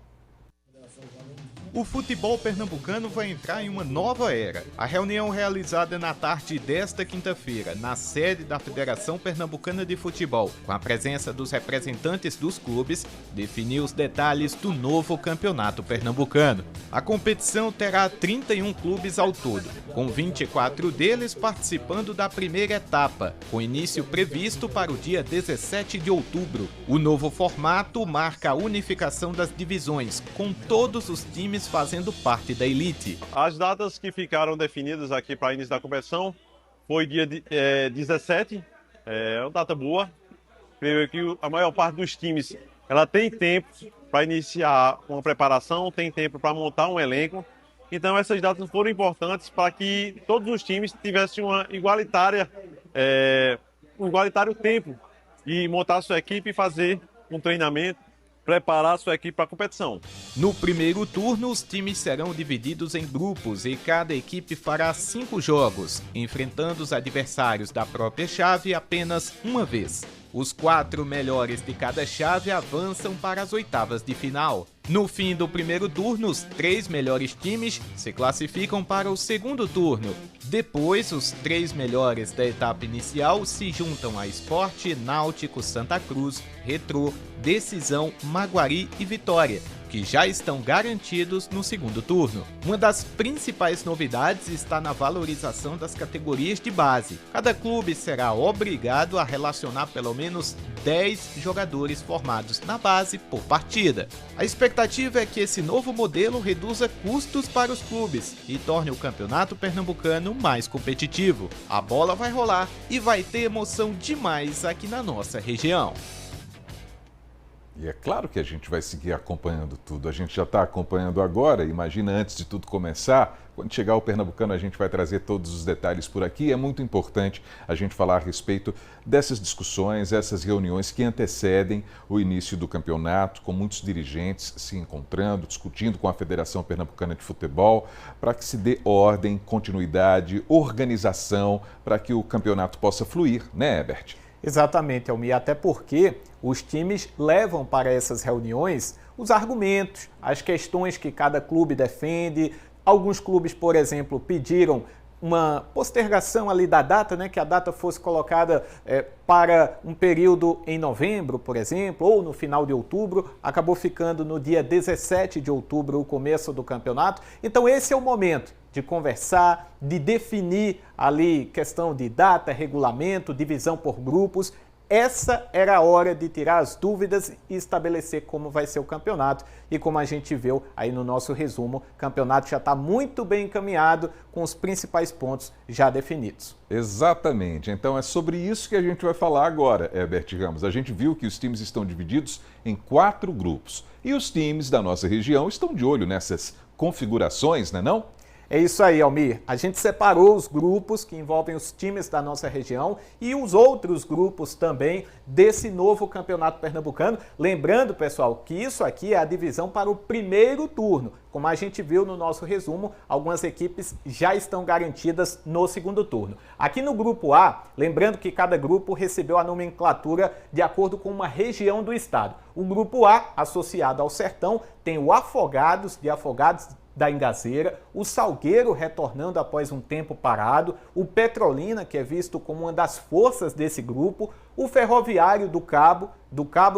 O futebol pernambucano vai entrar em uma nova era. A reunião realizada na tarde desta quinta-feira, na sede da Federação Pernambucana de Futebol, com a presença dos representantes dos clubes, definiu os detalhes do novo campeonato pernambucano. A competição terá 31 clubes ao todo, com 24 deles participando da primeira etapa, com início previsto para o dia 17 de outubro. O novo formato marca a unificação das divisões, com todos os times fazendo parte da elite. As datas que ficaram definidas aqui para início da competição foi dia 17, é uma data boa. Creio que a maior parte dos times ela tem tempo para iniciar uma preparação, tem tempo para montar um elenco. Então essas datas foram importantes para que todos os times tivessem um igualitário tempo de montar sua equipe e fazer um treinamento, preparar sua equipe para a competição. No primeiro turno, os times serão divididos em grupos e cada equipe fará 5 jogos, enfrentando os adversários da própria chave apenas uma vez. Os 4 melhores de cada chave avançam para as oitavas de final. No fim do primeiro turno, os 3 melhores times se classificam para o segundo turno. Depois, os 3 melhores da etapa inicial se juntam a Sport, Náutico, Santa Cruz, Retrô, Decisão, Maguari e Vitória, que já estão garantidos no segundo turno. Uma das principais novidades está na valorização das categorias de base. Cada clube será obrigado a relacionar pelo menos 10 jogadores formados na base por partida. A expectativa é que esse novo modelo reduza custos para os clubes e torne o campeonato pernambucano mais competitivo. A bola vai rolar e vai ter emoção demais aqui na nossa região. E é claro que a gente vai seguir acompanhando tudo. A gente já está acompanhando agora, imagina antes de tudo começar. Quando chegar o Pernambucano, a gente vai trazer todos os detalhes por aqui. É muito importante a gente falar a respeito dessas discussões, essas reuniões que antecedem o início do campeonato, com muitos dirigentes se encontrando, discutindo com a Federação Pernambucana de Futebol, para que se dê ordem, continuidade, organização, para que o campeonato possa fluir, né, Herbert? Exatamente, Almir, até porque os times levam para essas reuniões os argumentos, as questões que cada clube defende. Alguns clubes, por exemplo, pediram uma postergação ali da data, né, que a data fosse colocada para um período em novembro, por exemplo, ou no final de outubro. Acabou ficando no dia 17 de outubro o começo do campeonato. Então esse é o momento de conversar, de definir ali questão de data, regulamento, divisão por grupos. Essa era a hora de tirar as dúvidas e estabelecer como vai ser o campeonato. E como a gente viu aí no nosso resumo, o campeonato já está muito bem encaminhado, com os principais pontos já definidos. Exatamente. Então é sobre isso que a gente vai falar agora, Herbert Ramos. A gente viu que os times estão divididos em 4 grupos. E os times da nossa região estão de olho nessas configurações, né não? É isso aí, Almir. A gente separou os grupos que envolvem os times da nossa região e os outros grupos também desse novo campeonato pernambucano. Lembrando, pessoal, que isso aqui é a divisão para o primeiro turno. Como a gente viu no nosso resumo, algumas equipes já estão garantidas no segundo turno. Aqui no grupo A, lembrando que cada grupo recebeu a nomenclatura de acordo com uma região do estado. O grupo A, associado ao Sertão, tem o Afogados, de Afogados da Ingazeira, o Salgueiro retornando após um tempo parado, o Petrolina, que é visto como uma das forças desse grupo, o Ferroviário do Cabo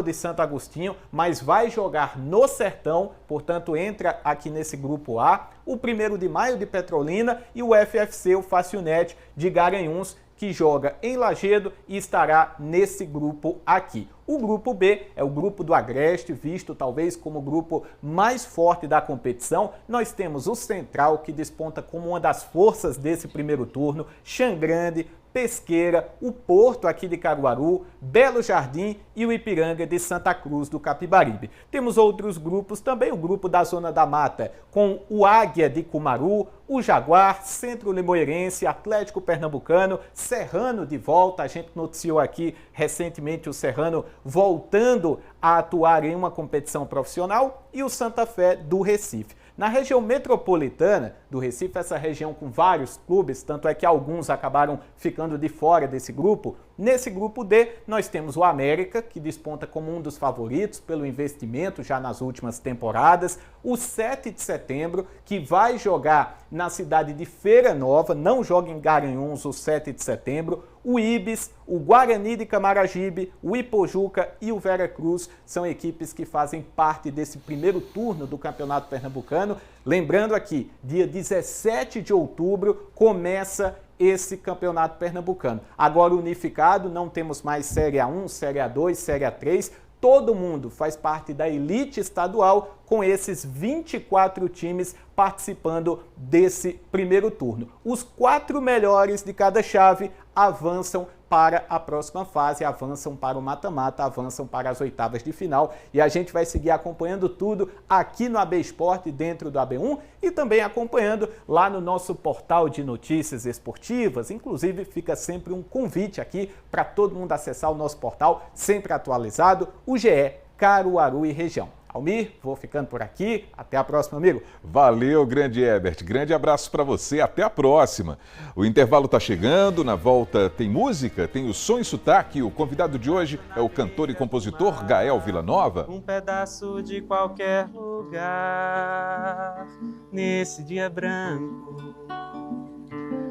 de Santo Agostinho, mas vai jogar no Sertão, portanto entra aqui nesse grupo A, o 1º de Maio de Petrolina e o FFC, o Facilnet de Garanhuns, que joga em Lagedo e estará nesse grupo aqui. O grupo B é o grupo do Agreste, visto talvez como o grupo mais forte da competição. Nós temos o Central, que desponta como uma das forças desse primeiro turno, Xangrande, Pesqueira, o Porto aqui de Caruaru, Belo Jardim e o Ipiranga de Santa Cruz do Capibaribe. Temos outros grupos também, o grupo da Zona da Mata, com o Águia de Cumaru, o Jaguar, Centro Limoeirense, Atlético Pernambucano, Serrano de volta. A gente noticiou aqui recentemente o Serrano voltando a atuar em uma competição profissional, e o Santa Fé do Recife. Na região metropolitana do Recife, essa região com vários clubes, tanto é que alguns acabaram ficando de fora desse grupo, Nesse grupo D, nós temos o América, que desponta como um dos favoritos pelo investimento já nas últimas temporadas, o 7 de setembro, que vai jogar na cidade de Feira Nova, não joga em Garanhuns o 7 de setembro, o Ibis, o Guarani de Camaragibe, o Ipojuca e o Veracruz são equipes que fazem parte desse primeiro turno do Campeonato Pernambucano. Lembrando aqui, dia 17 de outubro começa esse Campeonato Pernambucano. Agora unificado, não temos mais Série A1, Série A2, Série A3, todo mundo faz parte da elite estadual com esses 24 times participando desse primeiro turno. Os 4 melhores de cada chave avançam para a próxima fase, avançam para o mata-mata, avançam para as oitavas de final e a gente vai seguir acompanhando tudo aqui no AB Esporte, dentro do AB1 e também acompanhando lá no nosso portal de notícias esportivas. Inclusive, fica sempre um convite aqui para todo mundo acessar o nosso portal, sempre atualizado, o GE Caruaru e região. Almir, vou ficando por aqui. Até a próxima, amigo. Valeu, grande Herbert. Grande abraço para você. Até a próxima. O intervalo está chegando. Na volta tem música, tem o som e sotaque. O convidado de hoje é o cantor e compositor Gael Villanova. Um pedaço de qualquer lugar nesse dia branco.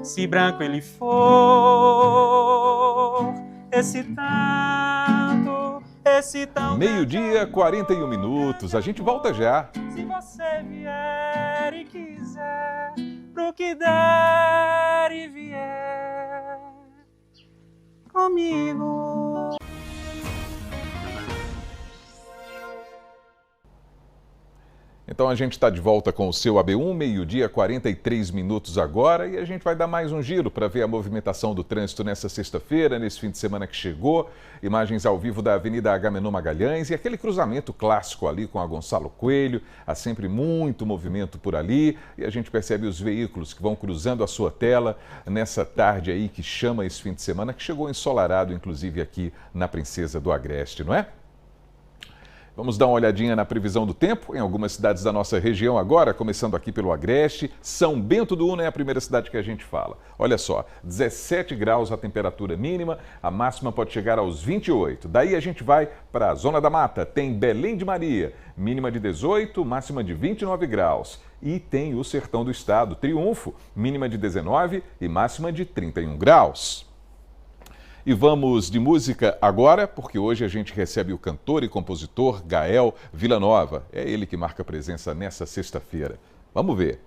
Se branco ele for, esse tão 12h41. A gente volta já. Se você vier e quiser, pro que der e vier comigo. Então a gente está de volta com o seu AB1, 12h43 agora, e a gente vai dar mais um giro para ver a movimentação do trânsito nessa sexta-feira, nesse fim de semana que chegou. Imagens ao vivo da Avenida Agamenon Magalhães e aquele cruzamento clássico ali com a Gonçalo Coelho. Há sempre muito movimento por ali e a gente percebe os veículos que vão cruzando a sua tela nessa tarde aí que chama esse fim de semana, que chegou ensolarado, inclusive aqui na Princesa do Agreste, não é? Vamos dar uma olhadinha na previsão do tempo em algumas cidades da nossa região agora, começando aqui pelo Agreste. São Bento do Una é a primeira cidade que a gente fala. Olha só, 17 graus a temperatura mínima, a máxima pode chegar aos 28. Daí a gente vai para a Zona da Mata, tem Belém de Maria, mínima de 18, máxima de 29 graus. E tem o Sertão do Estado, Triunfo, mínima de 19 e máxima de 31 graus. E vamos de música agora, porque hoje a gente recebe o cantor e compositor Gael Villanova. É ele que marca presença nessa sexta-feira. Vamos ver.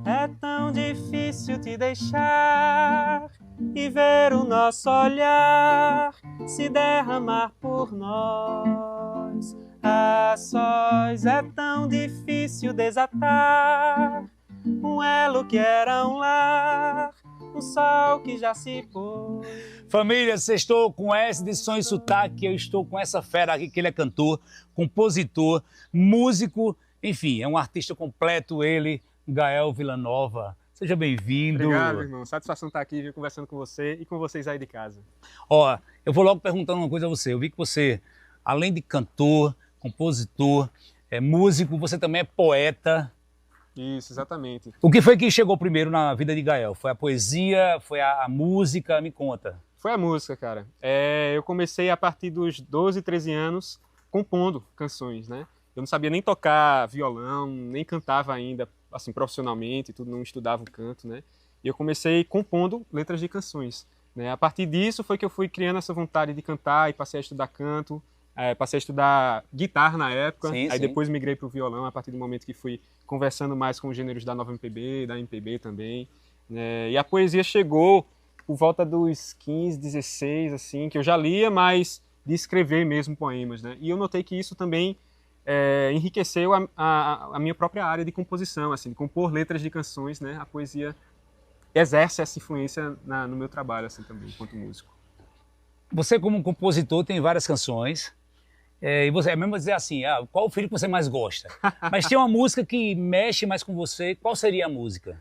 É tão difícil te deixar e ver o nosso olhar se derramar por nós. A sós é tão difícil desatar um elo que era um lar, um sol que já se pôs. Família, se estou com essa de som e sotaque, eu estou com essa fera aqui, que ele é cantor, compositor, músico, enfim, é um artista completo, ele, Gael Villanova. Seja bem-vindo. Obrigado, irmão. Satisfação estar aqui conversando com você e com vocês aí de casa. Ó, eu vou logo perguntando uma coisa a você. Eu vi que você, além de cantor, compositor, músico, você também é poeta. Isso, exatamente. O que foi que chegou primeiro na vida de Gael? Foi a poesia? Foi a música? Me conta. Foi a música, cara. Eu comecei a partir dos 12, 13 anos compondo canções, né? Eu não sabia nem tocar violão, nem cantava ainda, assim, profissionalmente, tudo, não estudava o canto, né? E eu comecei compondo letras de canções, né? A partir disso foi que eu fui criando essa vontade de cantar e passei a estudar canto, passei a estudar guitarra na época, aí depois migrei para o violão a partir do momento que fui conversando mais com os gêneros da nova MPB, da MPB também, né? E a poesia chegou por volta dos 15, 16, assim, que eu já lia, mas de escrever mesmo poemas, né? E eu notei que isso também enriqueceu a minha própria área de composição, assim, de compor letras de canções, né? A poesia exerce essa influência no meu trabalho, assim, também, enquanto músico. Você, como compositor, tem várias canções, e você é mesmo dizer assim, qual o filho que você mais gosta? Mas tem uma música que mexe mais com você, qual seria a música?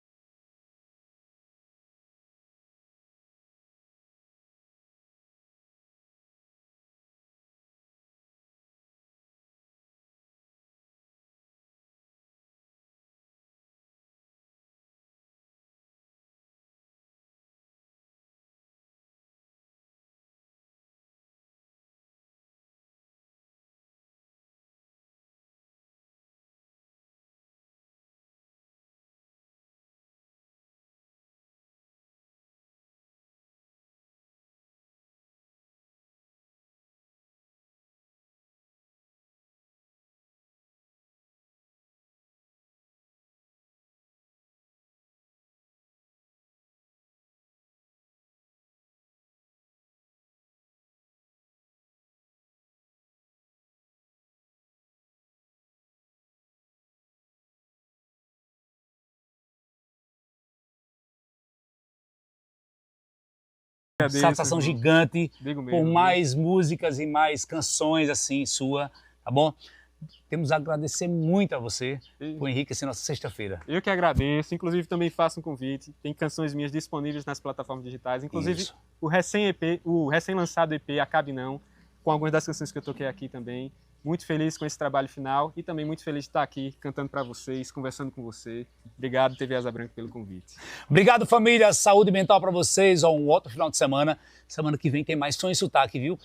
Satisfação gigante Digo por mesmo, mais músicas e mais canções assim sua, tá bom? Temos a agradecer muito a você por enriquecer nossa sexta-feira. Eu que agradeço, inclusive também faço um convite, tem canções minhas disponíveis nas plataformas digitais, inclusive Isso. o recém-lançado EP Acabe Não, com algumas das canções que eu toquei aqui também. Muito feliz com esse trabalho final e também muito feliz de estar aqui cantando para vocês, conversando com você. Obrigado, TV Asa Branca, pelo convite. Obrigado, família. Saúde mental para vocês. Um outro final de semana. Semana que vem tem mais Som e Sotaque, viu?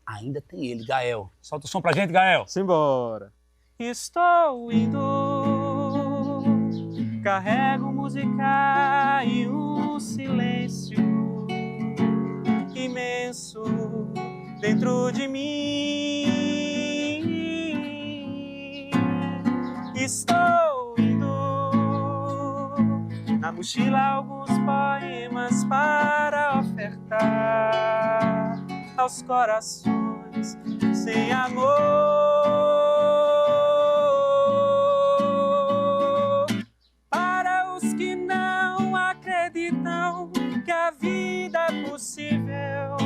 Ainda tem ele, Gael. Solta o som pra gente, Gael. Simbora. Estou indo, carrego música e um silêncio imenso dentro de mim. Estou indo, na mochila alguns poemas para ofertar aos corações sem amor. Para os que não acreditam que a vida é possível,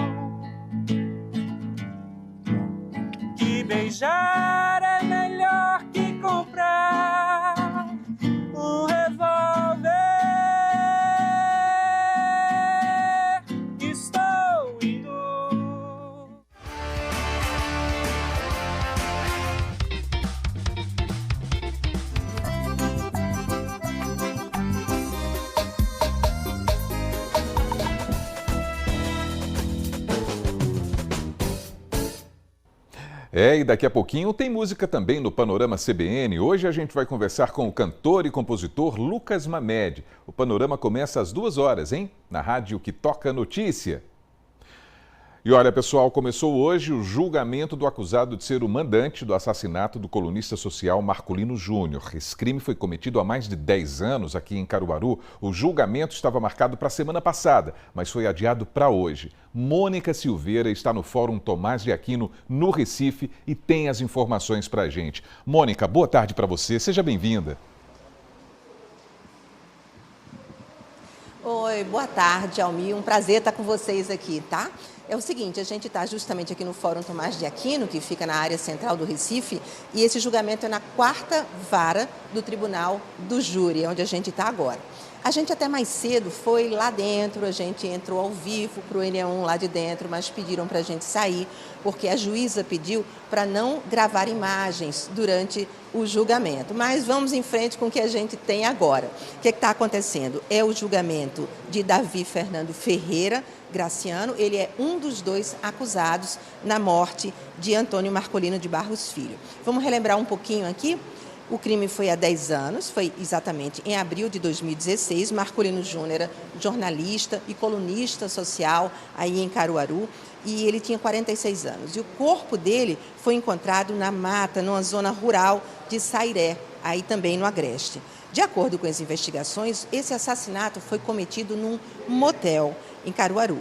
que beijar é melhor que comprar um revólver. Estou indo. E daqui a pouquinho tem música também no Panorama CBN. Hoje a gente vai conversar com o cantor e compositor Lucas Mamed. O Panorama começa às 2h, hein? Na rádio que toca notícia. E olha, pessoal, começou hoje o julgamento do acusado de ser o mandante do assassinato do colunista social Marcolino Júnior. Esse crime foi cometido há mais de 10 anos aqui em Caruaru. O julgamento estava marcado para a semana passada, mas foi adiado para hoje. Mônica Silveira está no Fórum Tomás de Aquino, no Recife, e tem as informações para a gente. Mônica, boa tarde para você. Seja bem-vinda. Oi, boa tarde, Almir. Um prazer estar com vocês aqui, tá? É o seguinte, a gente está justamente aqui no Fórum Tomás de Aquino, que fica na área central do Recife, e esse julgamento é na 4ª vara do Tribunal do Júri, onde a gente está agora. A gente até mais cedo foi lá dentro, a gente entrou ao vivo para o N1 lá de dentro, mas pediram para a gente sair, porque a juíza pediu para não gravar imagens durante o julgamento. Mas vamos em frente com o que a gente tem agora. O que está acontecendo? É o julgamento de Davi Fernando Ferreira Graciano. Ele é um dos 2 acusados na morte de Antônio Marcolino de Barros Filho. Vamos relembrar um pouquinho aqui? O crime foi há 10 anos, foi exatamente em abril de 2016. Marcolino Júnior era jornalista e colunista social aí em Caruaru, e ele tinha 46 anos. E o corpo dele foi encontrado na mata, numa zona rural de Sairé, aí também no Agreste. De acordo com as investigações, esse assassinato foi cometido num motel em Caruaru.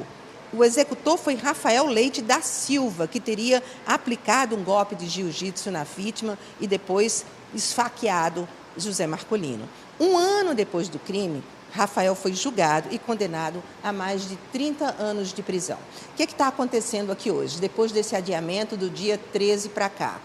O executor foi Rafael Leite da Silva, que teria aplicado um golpe de jiu-jitsu na vítima e depois esfaqueado José Marcolino. Um ano depois do crime, Rafael foi julgado e condenado a mais de 30 anos de prisão. O que está acontecendo aqui hoje, depois desse adiamento do dia 13 para cá?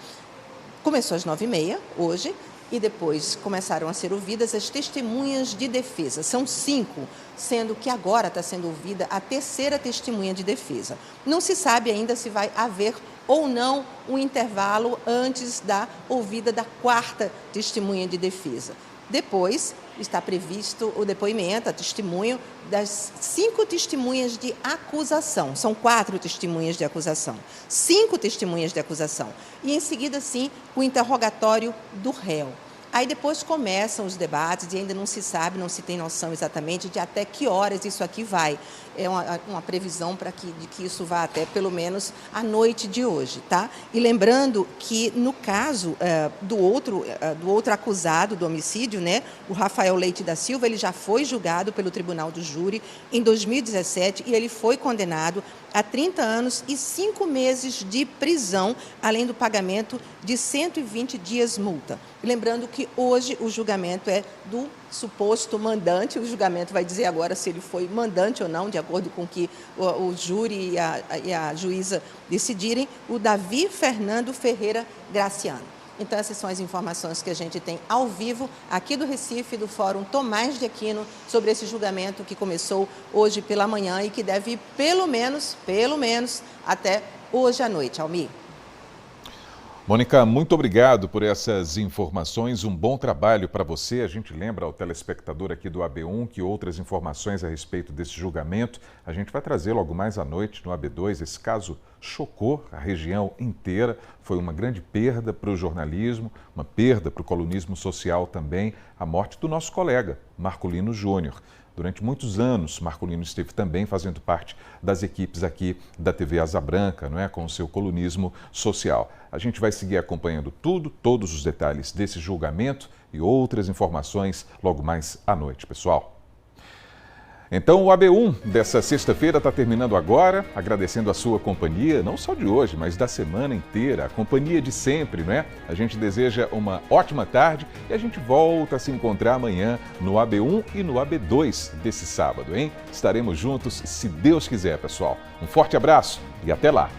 Começou às 9h30, hoje, e depois começaram a ser ouvidas as testemunhas de defesa. São 5, sendo que agora está sendo ouvida a 3ª testemunha de defesa. Não se sabe ainda se vai haver ou não um intervalo antes da ouvida da 4ª testemunha de defesa. Depois está previsto o depoimento, a testemunho das 5 testemunhas de acusação. São 4 testemunhas de acusação, 5 testemunhas de acusação. E em seguida, sim, o interrogatório do réu. Aí depois começam os debates e ainda não se sabe, não se tem noção exatamente de até que horas isso aqui vai. É uma previsão de que isso vá até pelo menos a noite de hoje, tá? E lembrando que no caso do outro acusado do homicídio, né, o Rafael Leite da Silva, ele já foi julgado pelo Tribunal do Júri em 2017 e ele foi condenado a 30 anos e 5 meses de prisão, além do pagamento de 120 dias multa. Lembrando que que hoje o julgamento é do suposto mandante. O julgamento vai dizer agora se ele foi mandante ou não, de acordo com o que o júri e a juíza decidirem, o Davi Fernando Ferreira Graciano. Então, essas são as informações que a gente tem ao vivo aqui do Recife, do Fórum Tomás de Aquino, sobre esse julgamento que começou hoje pela manhã e que deve ir pelo menos, até hoje à noite. Almir. Mônica, muito obrigado por essas informações, um bom trabalho para você. A gente lembra ao telespectador aqui do AB1 que outras informações a respeito desse julgamento a gente vai trazer logo mais à noite no AB2. Esse caso chocou a região inteira, foi uma grande perda para o jornalismo, uma perda para o colunismo social também, a morte do nosso colega, Marculino Júnior. Durante muitos anos, Marculino esteve também fazendo parte das equipes aqui da TV Asa Branca, não é? Com o seu colunismo social. A gente vai seguir acompanhando todos os detalhes desse julgamento e outras informações logo mais à noite, pessoal. Então, o AB1 dessa sexta-feira está terminando agora, agradecendo a sua companhia, não só de hoje, mas da semana inteira, a companhia de sempre, não é? A gente deseja uma ótima tarde e a gente volta a se encontrar amanhã no AB1 e no AB2 desse sábado, hein? Estaremos juntos, se Deus quiser, pessoal. Um forte abraço e até lá!